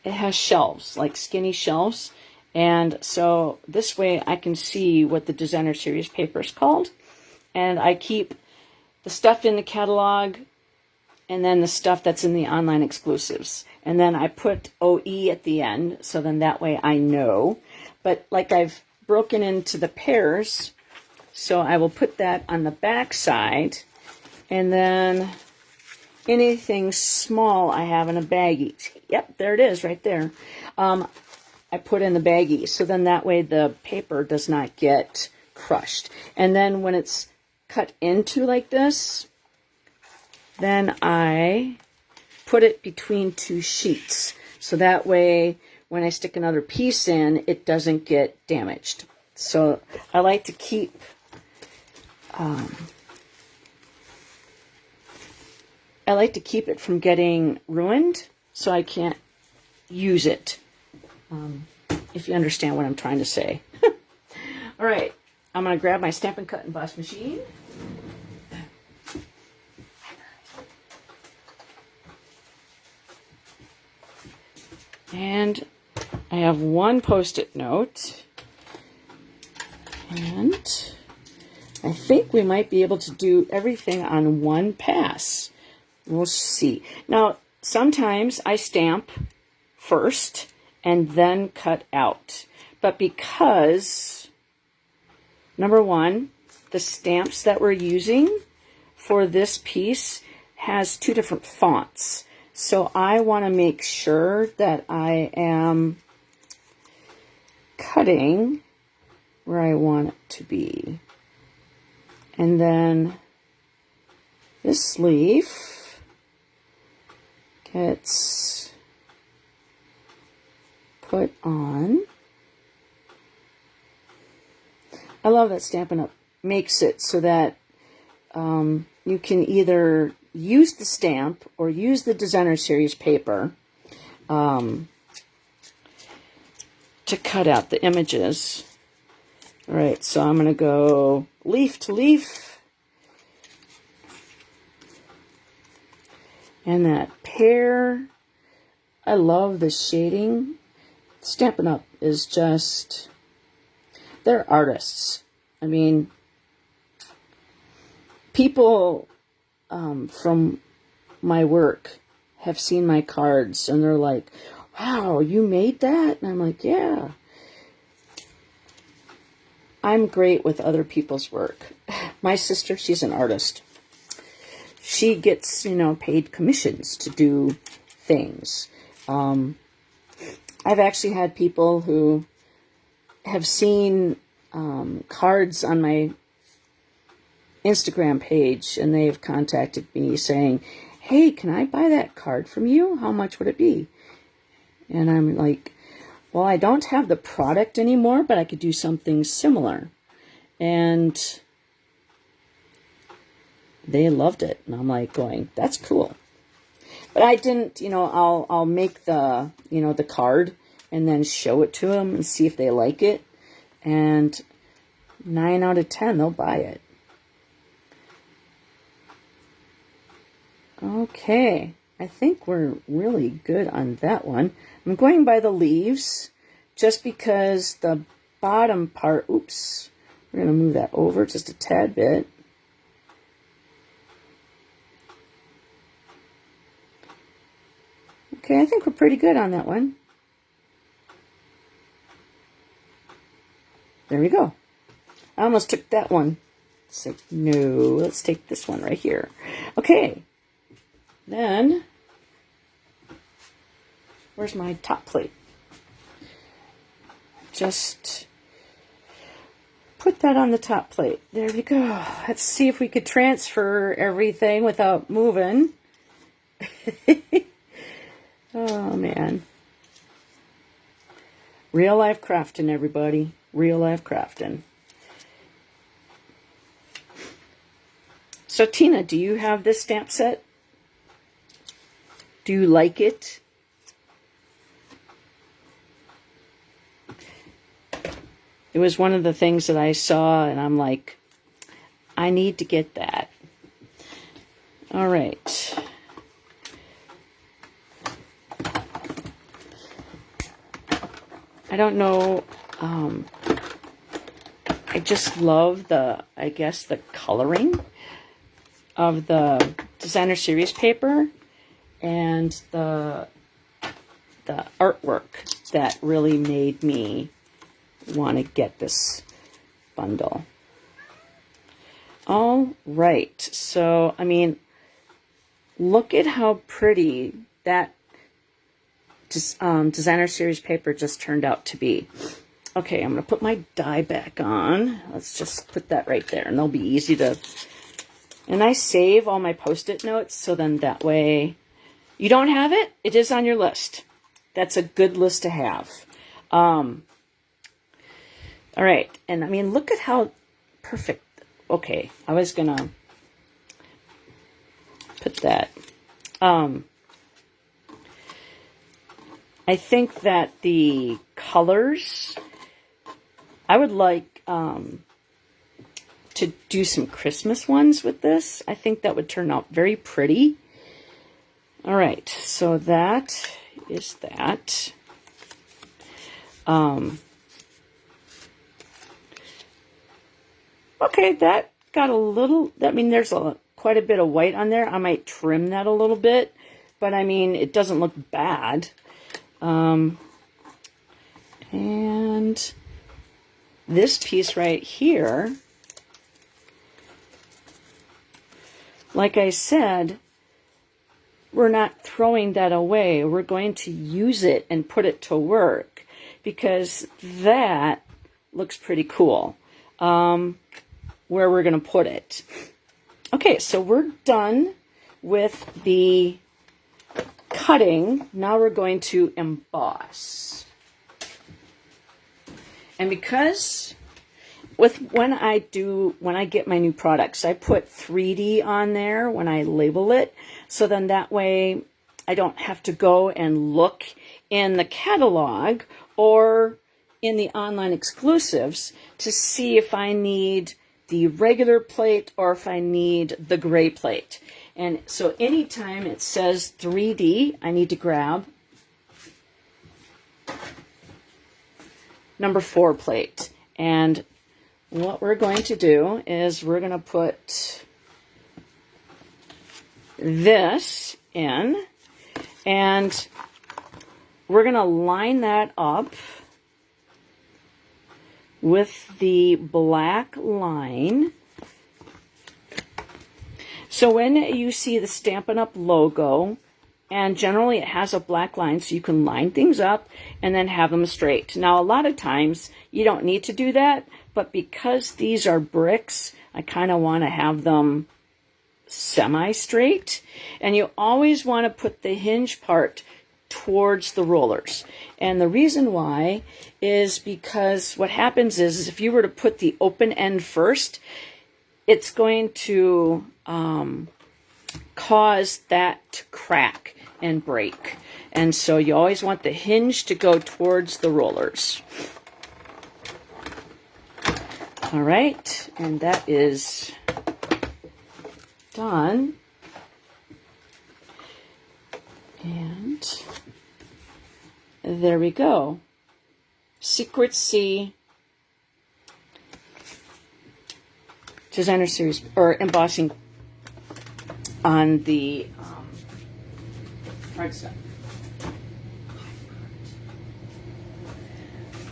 It has shelves, like skinny shelves. And so this way I can see what the designer series paper is called. And I keep the stuff in the catalog and then the stuff that's in the online exclusives. And then I put OE at the end, so then that way I know. But like I've broken into the Pears, so I will put that on the back side. And then anything small I have in a baggie. Yep, there it is right there. I put in the baggie, so then that way the paper does not get crushed. And then when it's cut into like this, then I put it between two sheets. So that way when I stick another piece in, it doesn't get damaged. So I like to keep it from getting ruined, so I can't use it, if you understand what I'm trying to say. All right, I'm going to grab my Stampin' Cut and Emboss machine. And I have one Post-it note, and I think we might be able to do everything on one pass. We'll see. Now, sometimes I stamp first and then cut out. But because, number one, the stamps that we're using for this piece has two different fonts. So I want to make sure that I am cutting where I want it to be. And then this sleeve gets put on. I love that Stampin' Up! Makes it so that you can either use the stamp or use the designer series paper to cut out the images. All right, so I'm going to go leaf to leaf. And that pear, I love the shading. Stampin' Up! Is just, they're artists. I mean, people from my work have seen my cards and they're like, wow, you made that? And I'm like, yeah. I'm great with other people's work. My sister, she's an artist. She gets, paid commissions to do things. I've actually had people who have seen cards on my Instagram page, and they've contacted me saying, hey, can I buy that card from you? How much would it be? And I'm like, well, I don't have the product anymore, but I could do something similar. And they loved it. And I'm like going, that's cool. But I didn't, I'll make the, the card and then show it to them and see if they like it. And 9 out of 10, they'll buy it. Okay, I think we're really good on that one. I'm going by the leaves just because the bottom part, oops, we're going to move that over just a tad bit. Okay, I think we're pretty good on that one. There we go. I almost took that one. It's like, no, let's take this one right here. Okay. Then, where's my top plate? Just put that on the top plate. There we go. Let's see if we could transfer everything without moving. Oh, man. Real life crafting, everybody. Real life crafting. So, Tina, do you have this stamp set? Do you like it? It was one of the things that I saw, and I'm like, I need to get that. All right. I don't know. I just love the coloring of the designer series paper and the artwork that really made me want to get this bundle. All right. So, I mean, look at how pretty that designer series paper just turned out to be. Okay, I'm going to put my die back on. Let's just put that right there, and they'll be easy to... And I save all my Post-it notes, so then that way... You don't have it? It is on your list. That's a good list to have. All right, and I mean, look at how perfect... Okay, I was going to put that... I think that the colors, I would like to do some Christmas ones with this. I think that would turn out very pretty. All right, so that is that. Okay, that got a little, I mean, there's quite a bit of white on there. I might trim that a little bit, but I mean, it doesn't look bad. And this piece right here, like I said, we're not throwing that away. We're going to use it and put it to work because that looks pretty cool. Where we're going to put it. Okay, so we're done with the cutting. Now we're going to emboss. And because when I get my new products, I put 3D on there when I label it, so then that way I don't have to go and look in the catalog or in the online exclusives to see if I need the regular plate or if I need the gray plate. And so anytime it says 3D, I need to grab number 4 plate. And what we're going to do is we're going to put this in, and we're going to line that up with the black line. So when you see the Stampin' Up! Logo, and generally it has a black line, so you can line things up and then have them straight. Now, a lot of times you don't need to do that, but because these are bricks, I kind of want to have them semi-straight. And you always want to put the hinge part towards the rollers. And the reason why is because what happens is if you were to put the open end first, it's going to cause that to crack and break. And so you always want the hinge to go towards the rollers. All right, and that is done. And there we go. Secret C Designer Series, or embossing on the cardstock.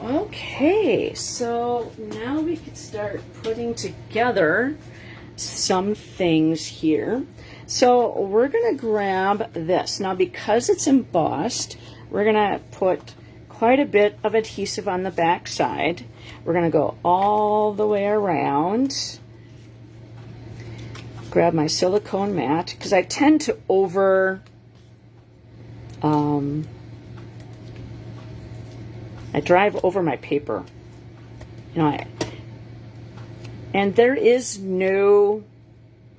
Okay, so now we could start putting together some things here. So we're going to grab this. Now, because it's embossed, we're going to put quite a bit of adhesive on the back side. We're going to go all the way around. Grab my silicone mat, because I tend to I drive over my paper, you know, and there is no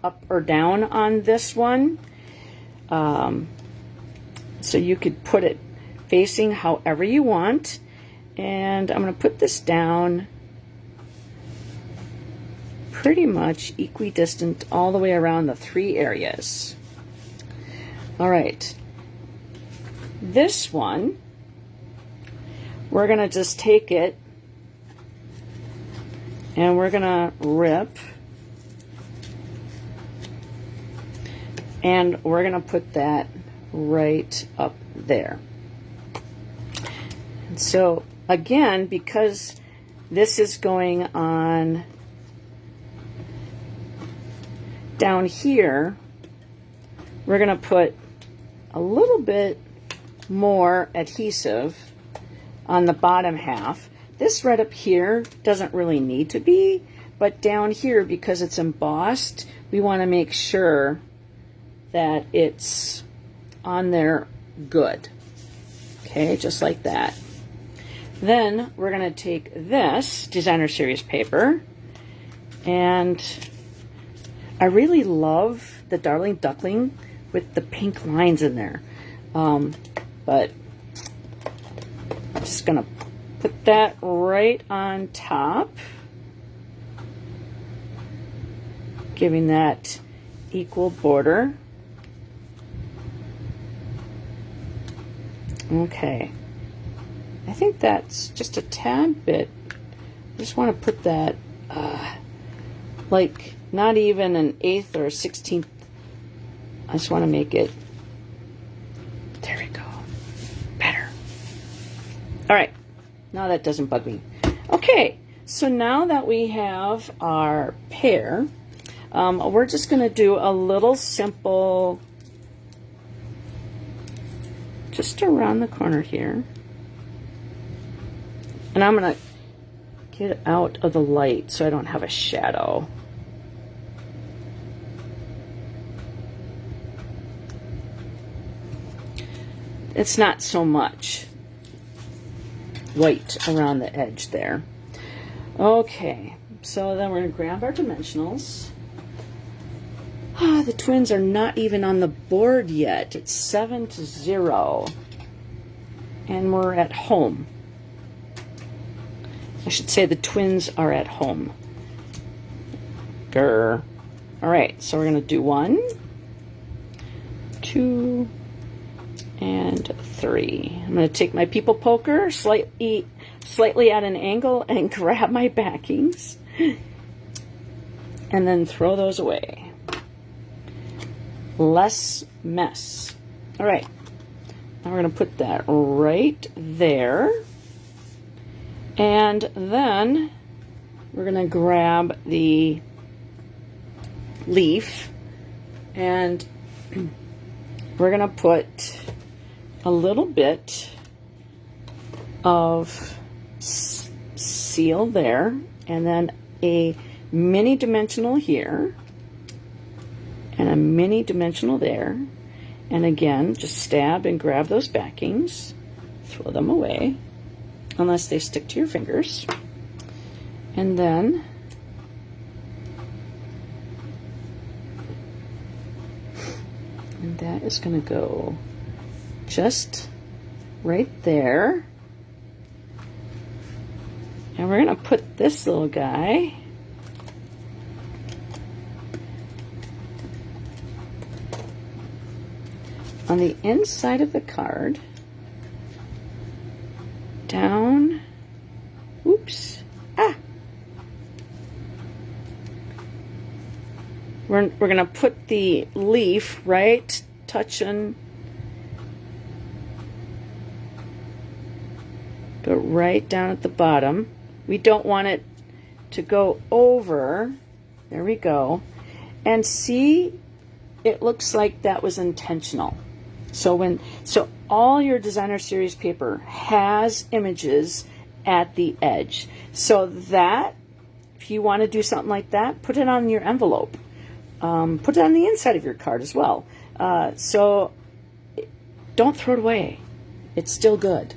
up or down on this one, so you could put it facing however you want. And I'm going to put this down pretty much equidistant all the way around the 3 areas. All right, this one, we're going to just take it and we're going to rip, and we're going to put that right up there. And so again, because this is going on down here, we're going to put a little bit more adhesive on the bottom half. This right up here doesn't really need to be, but down here, because it's embossed, we want to make sure that it's on there good. Okay, just like that. Then we're going to take this Designer Series paper, and I really love the Darling Duckling with the pink lines in there, but I'm just going to put that right on top, giving that equal border. Okay, I think that's just a tad bit. I just want to put that like not even an 1/8 or a 16th. I just want to make it, there we go, better. All right, now that doesn't bug me. Okay, so now that we have our pear, we're just going to do a little simple, just around the corner here. And I'm going to get out of the light so I don't have a shadow. It's not so much white around the edge there. Okay, so then we're going to grab our dimensionals. The twins are not even on the board yet. It's 7-0. And we're at home. I should say the twins are at home. Grr. All right, so we're going to do 1, 2, and 3. I'm going to take my people poker slightly at an angle and grab my backings and then throw those away. Less mess. All right, now we're going to put that right there, and then we're going to grab the leaf and we're going to put a little bit of seal there, and then a mini dimensional here, and a mini dimensional there, and again, just stab and grab those backings, throw them away, unless they stick to your fingers, and then that is going to go just right there. And we're going to put this little guy on the inside of the card, down, oops, We're going to put the leaf right touching, but right down at the bottom. We don't want it to go over. There we go. And see, it looks like that was intentional. So all your designer series paper has images at the edge. So that, if you want to do something like that, put it on your envelope. Put it on the inside of your card as well. So don't throw it away. It's still good.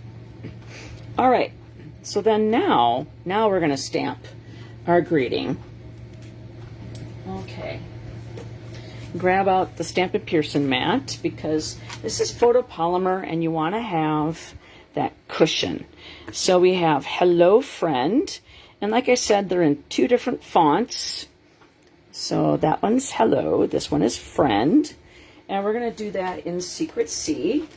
All right. So then now we're going to stamp our greeting. Okay. Grab out the Stampin' Pearson mat, because this is photopolymer and you want to have that cushion. So we have Hello Friend, and like I said, they're in 2 different fonts. So that one's Hello, this one is Friend, and we're going to do that in Secret C.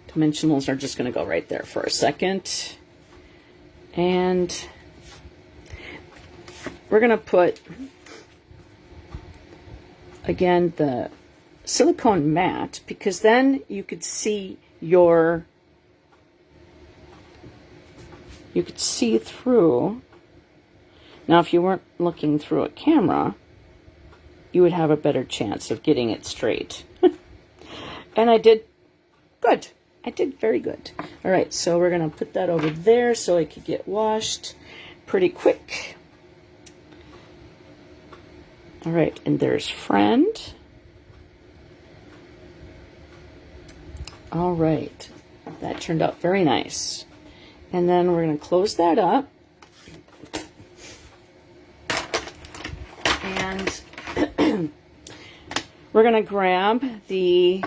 Dimensionals are just going to go right there for a second. And we're going to put, again, the silicone mat, because then you could see you could see through. Now, if you weren't looking through a camera, you would have a better chance of getting it straight. And I did good. I did very good. All right, so we're going to put that over there so it could get washed pretty quick. All right, and there's Friend. All right, that turned out very nice. And then we're going to close that up. And we're going to grab the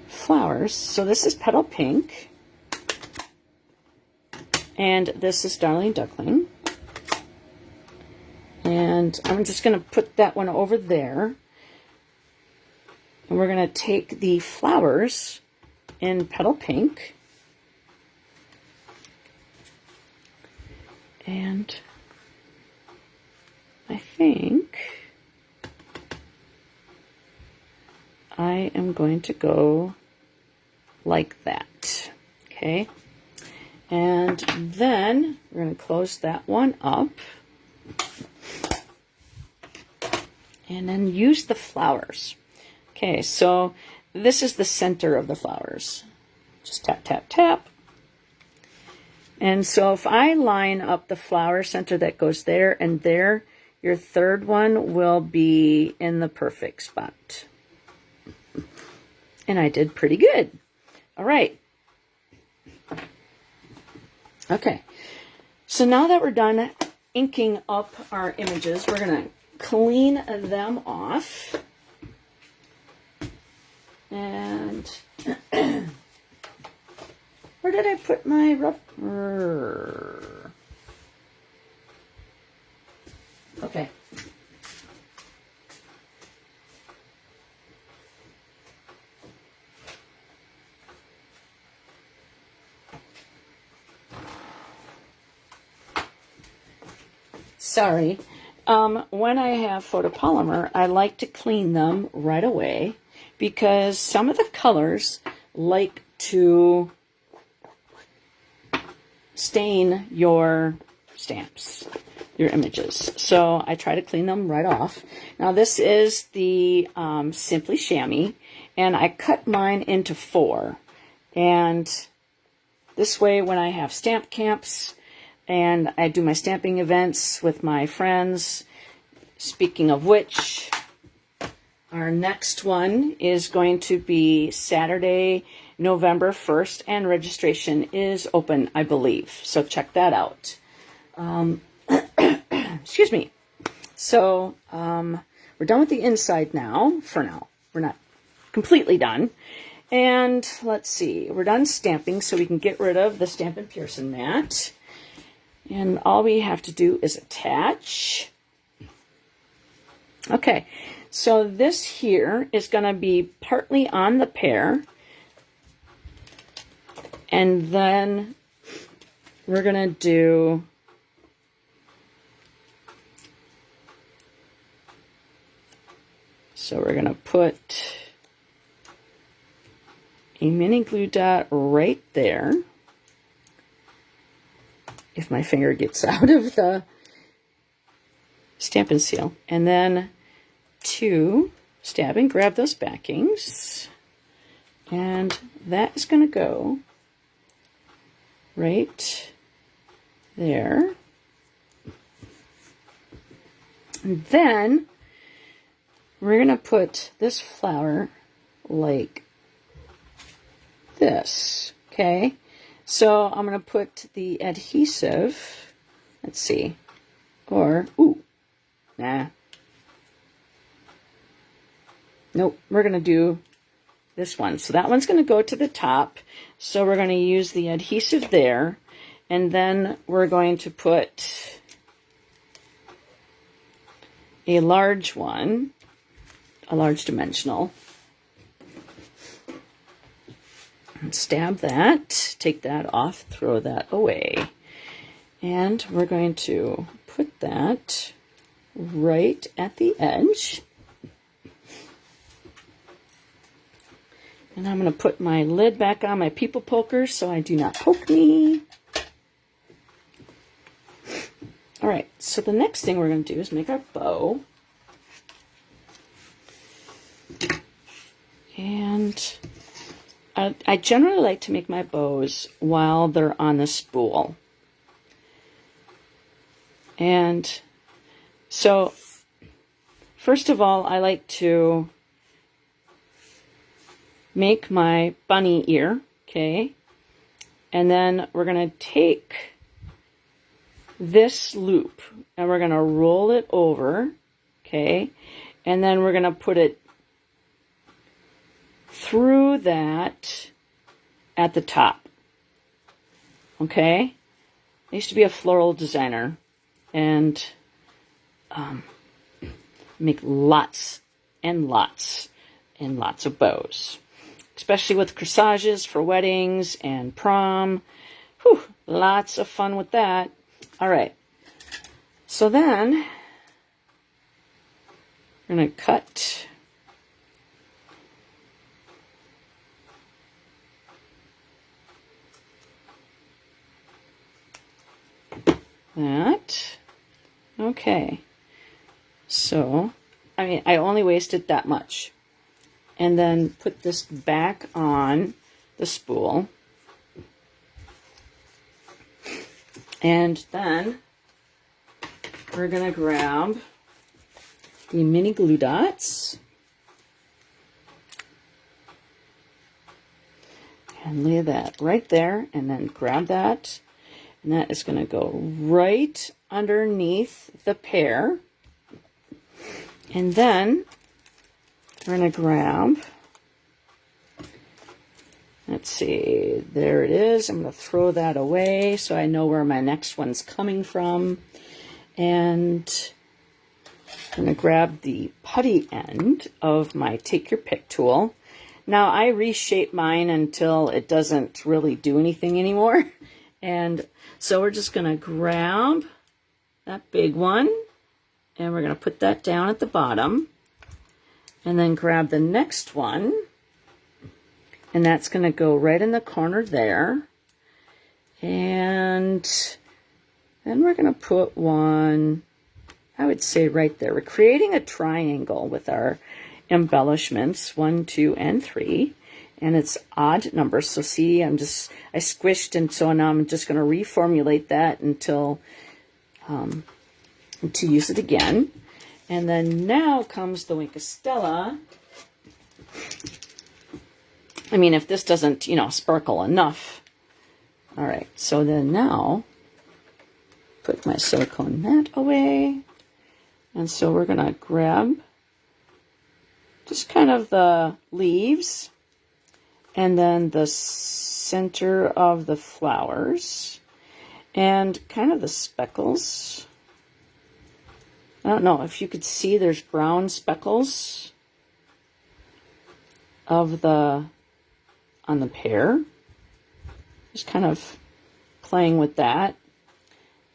flowers. So this is Petal Pink. And this is Darling Duckling. And I'm just going to put that one over there. And we're going to take the flowers in Petal Pink. And I think I am going to go like that. Okay. And then we're going to close that one up. And then use the flowers. Okay, so this is the center of the flowers. Just tap, tap, tap. And so if I line up the flower center that goes there and there, your third one will be in the perfect spot. And I did pretty good. All right. Okay. So now that we're done inking up our images, we're going to clean them off. And where did I put my rubber? Okay. Sorry. When I have photopolymer, I like to clean them right away because some of the colors like to stain your stamps, your images. So I try to clean them right off. Now this is the Simply Chamois, and I cut mine into 4. And this way when I have stamp camps and I do my stamping events with my friends, speaking of which, our next one is going to be Saturday, November 1st, and registration is open, I believe. So check that out. excuse me. So we're done with the inside now, for now. We're not completely done. And let's see, we're done stamping, so we can get rid of the Stampin' Pearson mat. And all we have to do is attach. Okay, so this here is going to be partly on the pear. And then we're going to do so we're going to put a mini glue dot right there. If my finger gets out of the Stampin' Seal. And then 2 stabbing, grab those backings. And that is going to go right there. And then we're going to put this flower like this, okay? So I'm going to put the adhesive, let's see, or, ooh, nah. Nope, we're going to do this one. So that one's going to go to the top. So we're going to use the adhesive there. And then we're going to put a large one, a large dimensional. And stab that, take that off, throw that away. And we're going to put that right at the edge. And I'm going to put my lid back on my people poker so I do not poke me. All right, so the next thing we're going to do is make our bow. And I generally like to make my bows while they're on the spool. And so, first of all, I like to make my bunny ear, okay? And then we're going to take this loop and we're going to roll it over, okay? And then we're going to put it through that at the top, okay? I used to be a floral designer and make lots and lots and lots of bows, especially with corsages for weddings and prom. Whew, lots of fun with that. All right, so then we're going to cut that. Okay, so I only wasted that much. And then put this back on the spool. And then we're going to grab the mini glue dots and lay that right there, and then grab that, and that is going to go right underneath the pear. And then we're going to grab, let's see, there it is. I'm going to throw that away so I know where my next one's coming from. And I'm going to grab the putty end of my Take Your Pick tool. Now, I reshape mine until it doesn't really do anything anymore. And so we're just going to grab that big one, and we're going to put that down at the bottom. And then grab the next one, and that's going to go right in the corner there. And then we're going to put one, I would say right there. We're creating a triangle with our embellishments, 1, 2, and 3. And it's odd numbers. So see, I squished, and so now I'm just going to reformulate that until to use it again. And then now comes the Wink of Stella. I mean, if this doesn't, sparkle enough. All right, so then now put my silicone mat away. And so we're going to grab just kind of the leaves and then the center of the flowers and kind of the speckles. I don't know if you could see there's brown speckles of on the pear. Just kind of playing with that.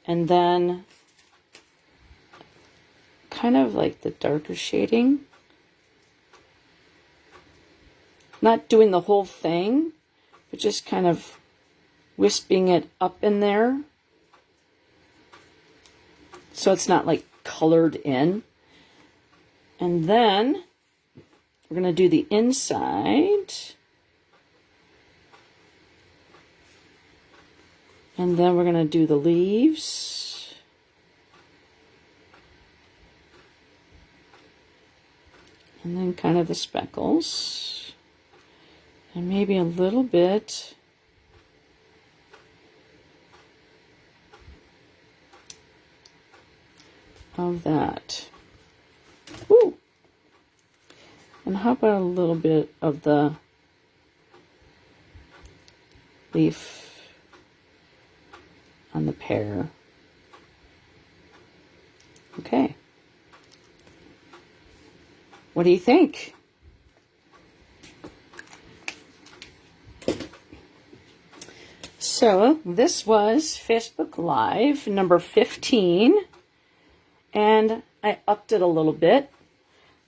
And then kind of like the darker shading. Not doing the whole thing, but just kind of wisping it up in there. So it's not like colored in. And then we're going to do the inside. And then we're going to do the leaves. And then kind of the speckles. And maybe a little bit of that. Woo! And how about a little bit of the leaf on the pear? Okay. What do you think? So this was Facebook Live number 15, and I upped it a little bit.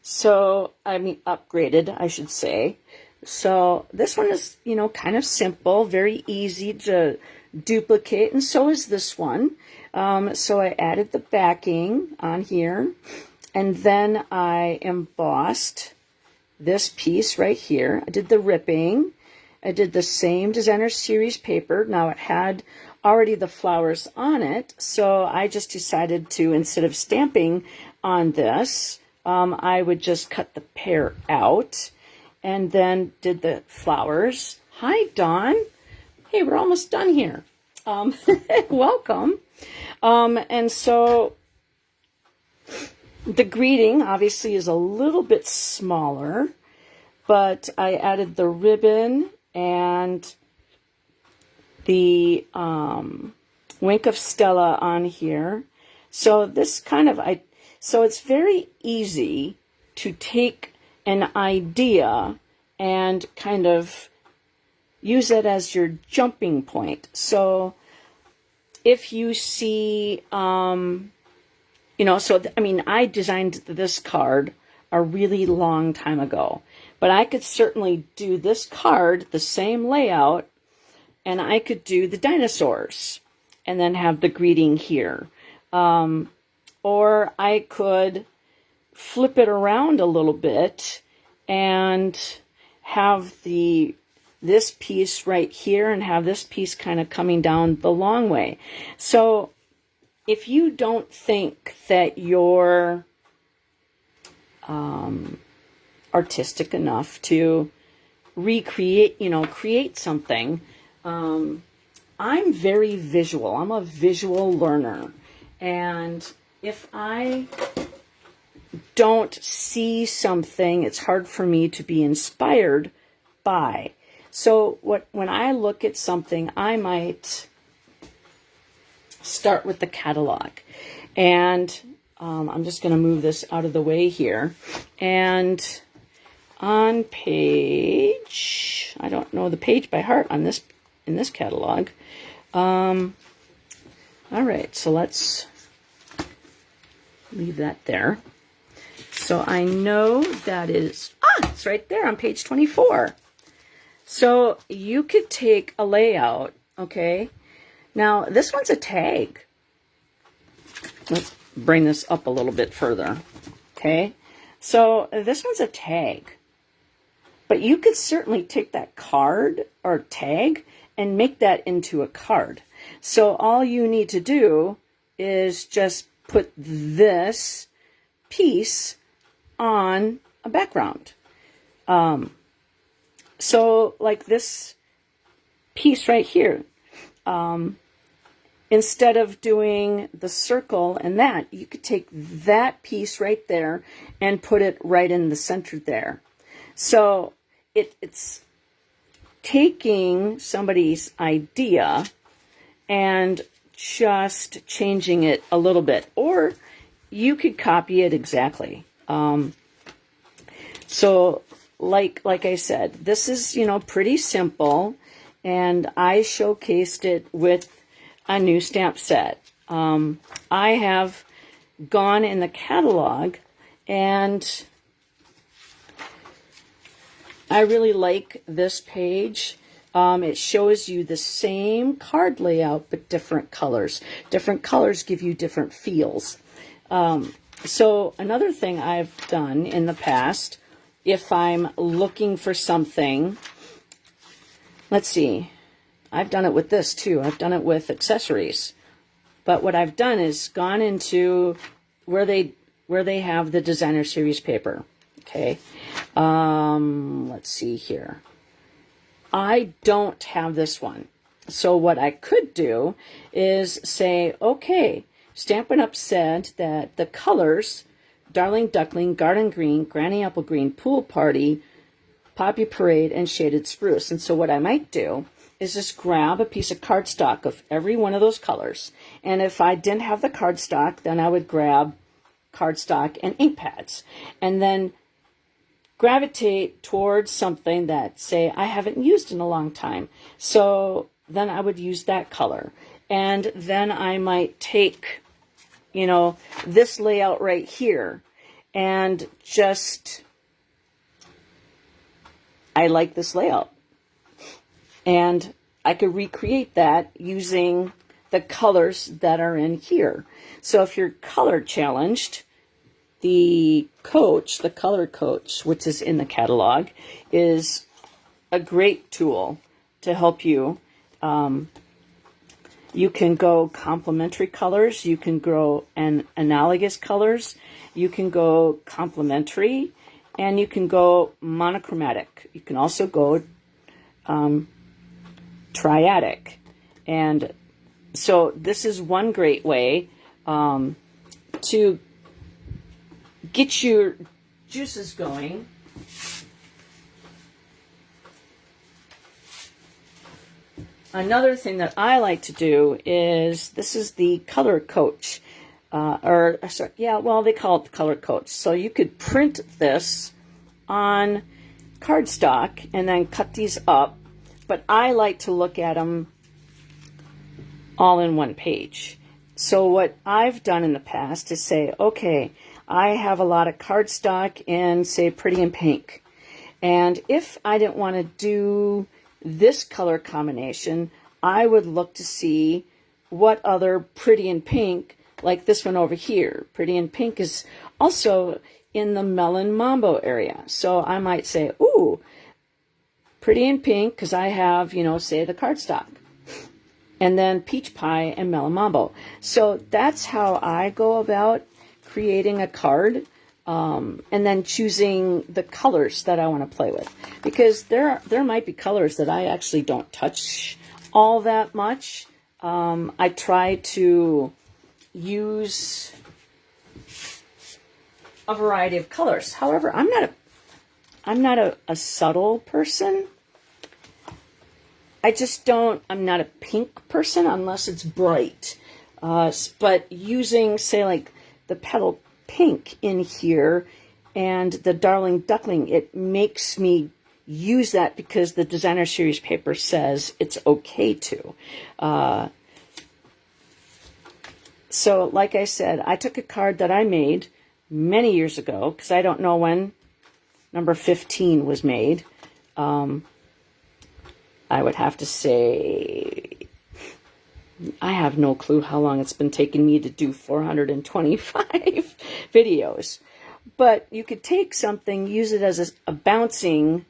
So, I mean, upgraded, I should say. So this one is, you know, kind of simple, very easy to duplicate, and so is this one. So I added the backing on here, and then I embossed this piece right here. I did the ripping. I did the same designer series paper. Now it had already the flowers on it, so I just decided to, instead of stamping on this, I would just cut the pear out and then did the flowers. Hi, Dawn. Hey, we're almost done here. Welcome. And so the greeting obviously is a little bit smaller, but I added the ribbon and the Wink of Stella on here. So this kind of, so it's very easy to take an idea and kind of use it as your jumping point. So if you see, you know, so, I mean, I designed this card a really long time ago, but I could certainly do this card, the same layout, and I could do the dinosaurs and then have the greeting here. Or I could flip it around a little bit and have this piece right here and have this piece kind of coming down the long way. So if you don't think that you're artistic enough to recreate, you know, create something, I'm very visual. I'm a visual learner. And if I don't see something, it's hard for me to be inspired by. So when I look at something, I might start with the catalog. And I'm just going to move this out of the way here. And on page, I don't know the page by heart on this, in this catalog. All right, so let's leave that there. So I know that is, it's right there on page 24. So you could take a layout, okay? Now, this one's a tag. Let's bring this up a little bit further, okay? So this one's a tag. But you could certainly take that card or tag and make that into a card. So all you need to do is just put this piece on a background. So like this piece right here, in instead of doing the circle and that, you could take that piece right there and put it right in the center there. So it's taking somebody's idea and just changing it a little bit, or you could copy it exactly. So like I said, this is, pretty simple, and I showcased it with a new stamp set. I have gone in the catalog, and I really like this page. It shows you the same card layout, but different colors. Different colors give you different feels. So another thing I've done in the past, if I'm looking for something, let's see, I've done it with this too. I've done it with accessories. But what I've done is gone into where they have the designer series paper. Okay. Let's see here. I don't have this one. So what I could do is say, okay, Stampin' Up! Said that the colors, Darling Duckling, Garden Green, Granny Apple Green, Pool Party, Poppy Parade, and Shaded Spruce. And so what I might do is just grab a piece of cardstock of every one of those colors. And if I didn't have the cardstock, then I would grab cardstock and ink pads. And then gravitate towards something that, say, I haven't used in a long time. So then I would use that color. And then I might take, this layout right here and just, I like this layout. And I could recreate that using the colors that are in here. So if you're color challenged, the color coach, which is in the catalog, is a great tool to help you. You can go complementary colors. You can go analogous colors. You can go complementary, and you can go monochromatic. You can also go triadic. And so this is one great way to get your juices going. Another thing that I like to do is, this is the color coach. They call it the color coach. So you could print this on cardstock and then cut these up. But I like to look at them all in one page. So what I've done in the past is say, okay, I have a lot of cardstock in, say, Pretty in Pink. And if I didn't want to do this color combination, I would look to see what other Pretty in Pink, like this one over here. Pretty in Pink is also in the Melon Mambo area. So I might say, ooh, Pretty in Pink, because I have, say, the cardstock. And then Peach Pie and Melon Mambo. So that's how I go about creating a card, and then choosing the colors that I want to play with. Because there might be colors that I actually don't touch all that much. I try to use a variety of colors. However, I'm not a subtle person. I'm not a pink person unless it's bright. But using, say, like the petal pink in here and the Darling Duckling, it makes me use that because the designer series paper says it's okay to. So like I said, I took a card that I made many years ago, because I don't know when number 15 was made. I would have to say, I have no clue how long it's been taking me to do 425 videos. But you could take something, use it as a bouncing,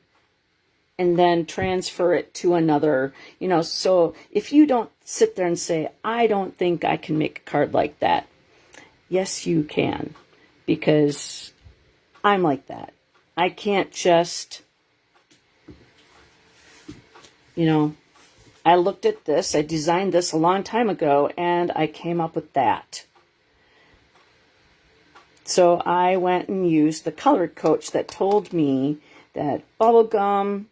and then transfer it to another, So if you don't sit there and say, I don't think I can make a card like that. Yes, you can. Because I'm like that. I can't just, I looked at this, I designed this a long time ago, and I came up with that. So I went and used the color coach that told me that bubblegum,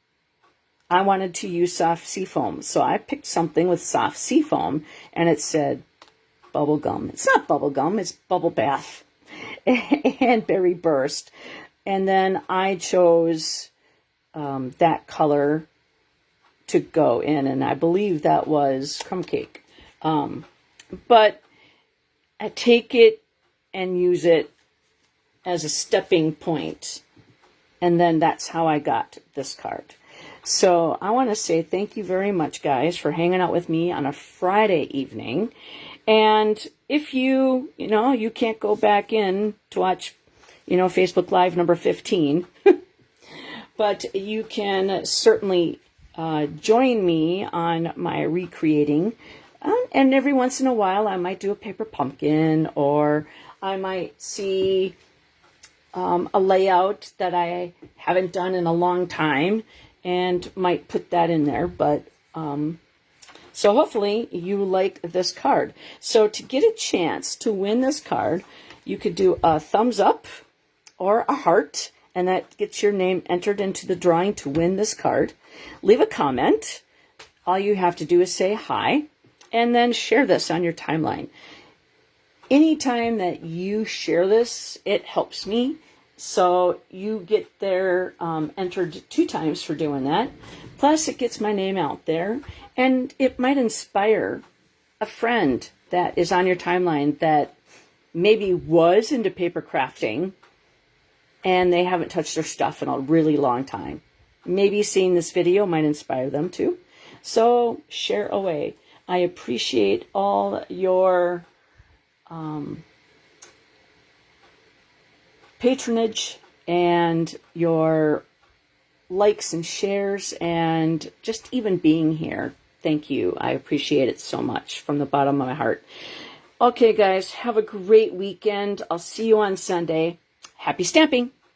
I wanted to use soft seafoam. So I picked something with soft seafoam, and it said bubblegum. It's not bubblegum, it's bubble bath and berry burst. And then I chose that color to go in, and I believe that was crumb cake. But I take it and use it as a stepping point, and then that's how I got this card. So I want to say thank you very much, guys, for hanging out with me on a Friday evening. And if you can't go back in to watch, Facebook Live number 15, but you can certainly join me on my recreating. And every once in a while, I might do a paper pumpkin, or I might see a layout that I haven't done in a long time and might put that in there. But so hopefully you like this card. So to get a chance to win this card, you could do a thumbs up or a heart, and that gets your name entered into the drawing to win this card. Leave a comment. All you have to do is say hi, and then share this on your timeline. Anytime that you share this, it helps me. So you get there entered 2 times for doing that. Plus, it gets my name out there, and it might inspire a friend that is on your timeline that maybe was into paper crafting and they haven't touched their stuff in a really long time. Maybe seeing this video might inspire them too. So share away. I appreciate all your patronage and your likes and shares and just even being here. Thank you. I appreciate it so much from the bottom of my heart. Okay, guys, have a great weekend. I'll see you on Sunday. Happy stamping.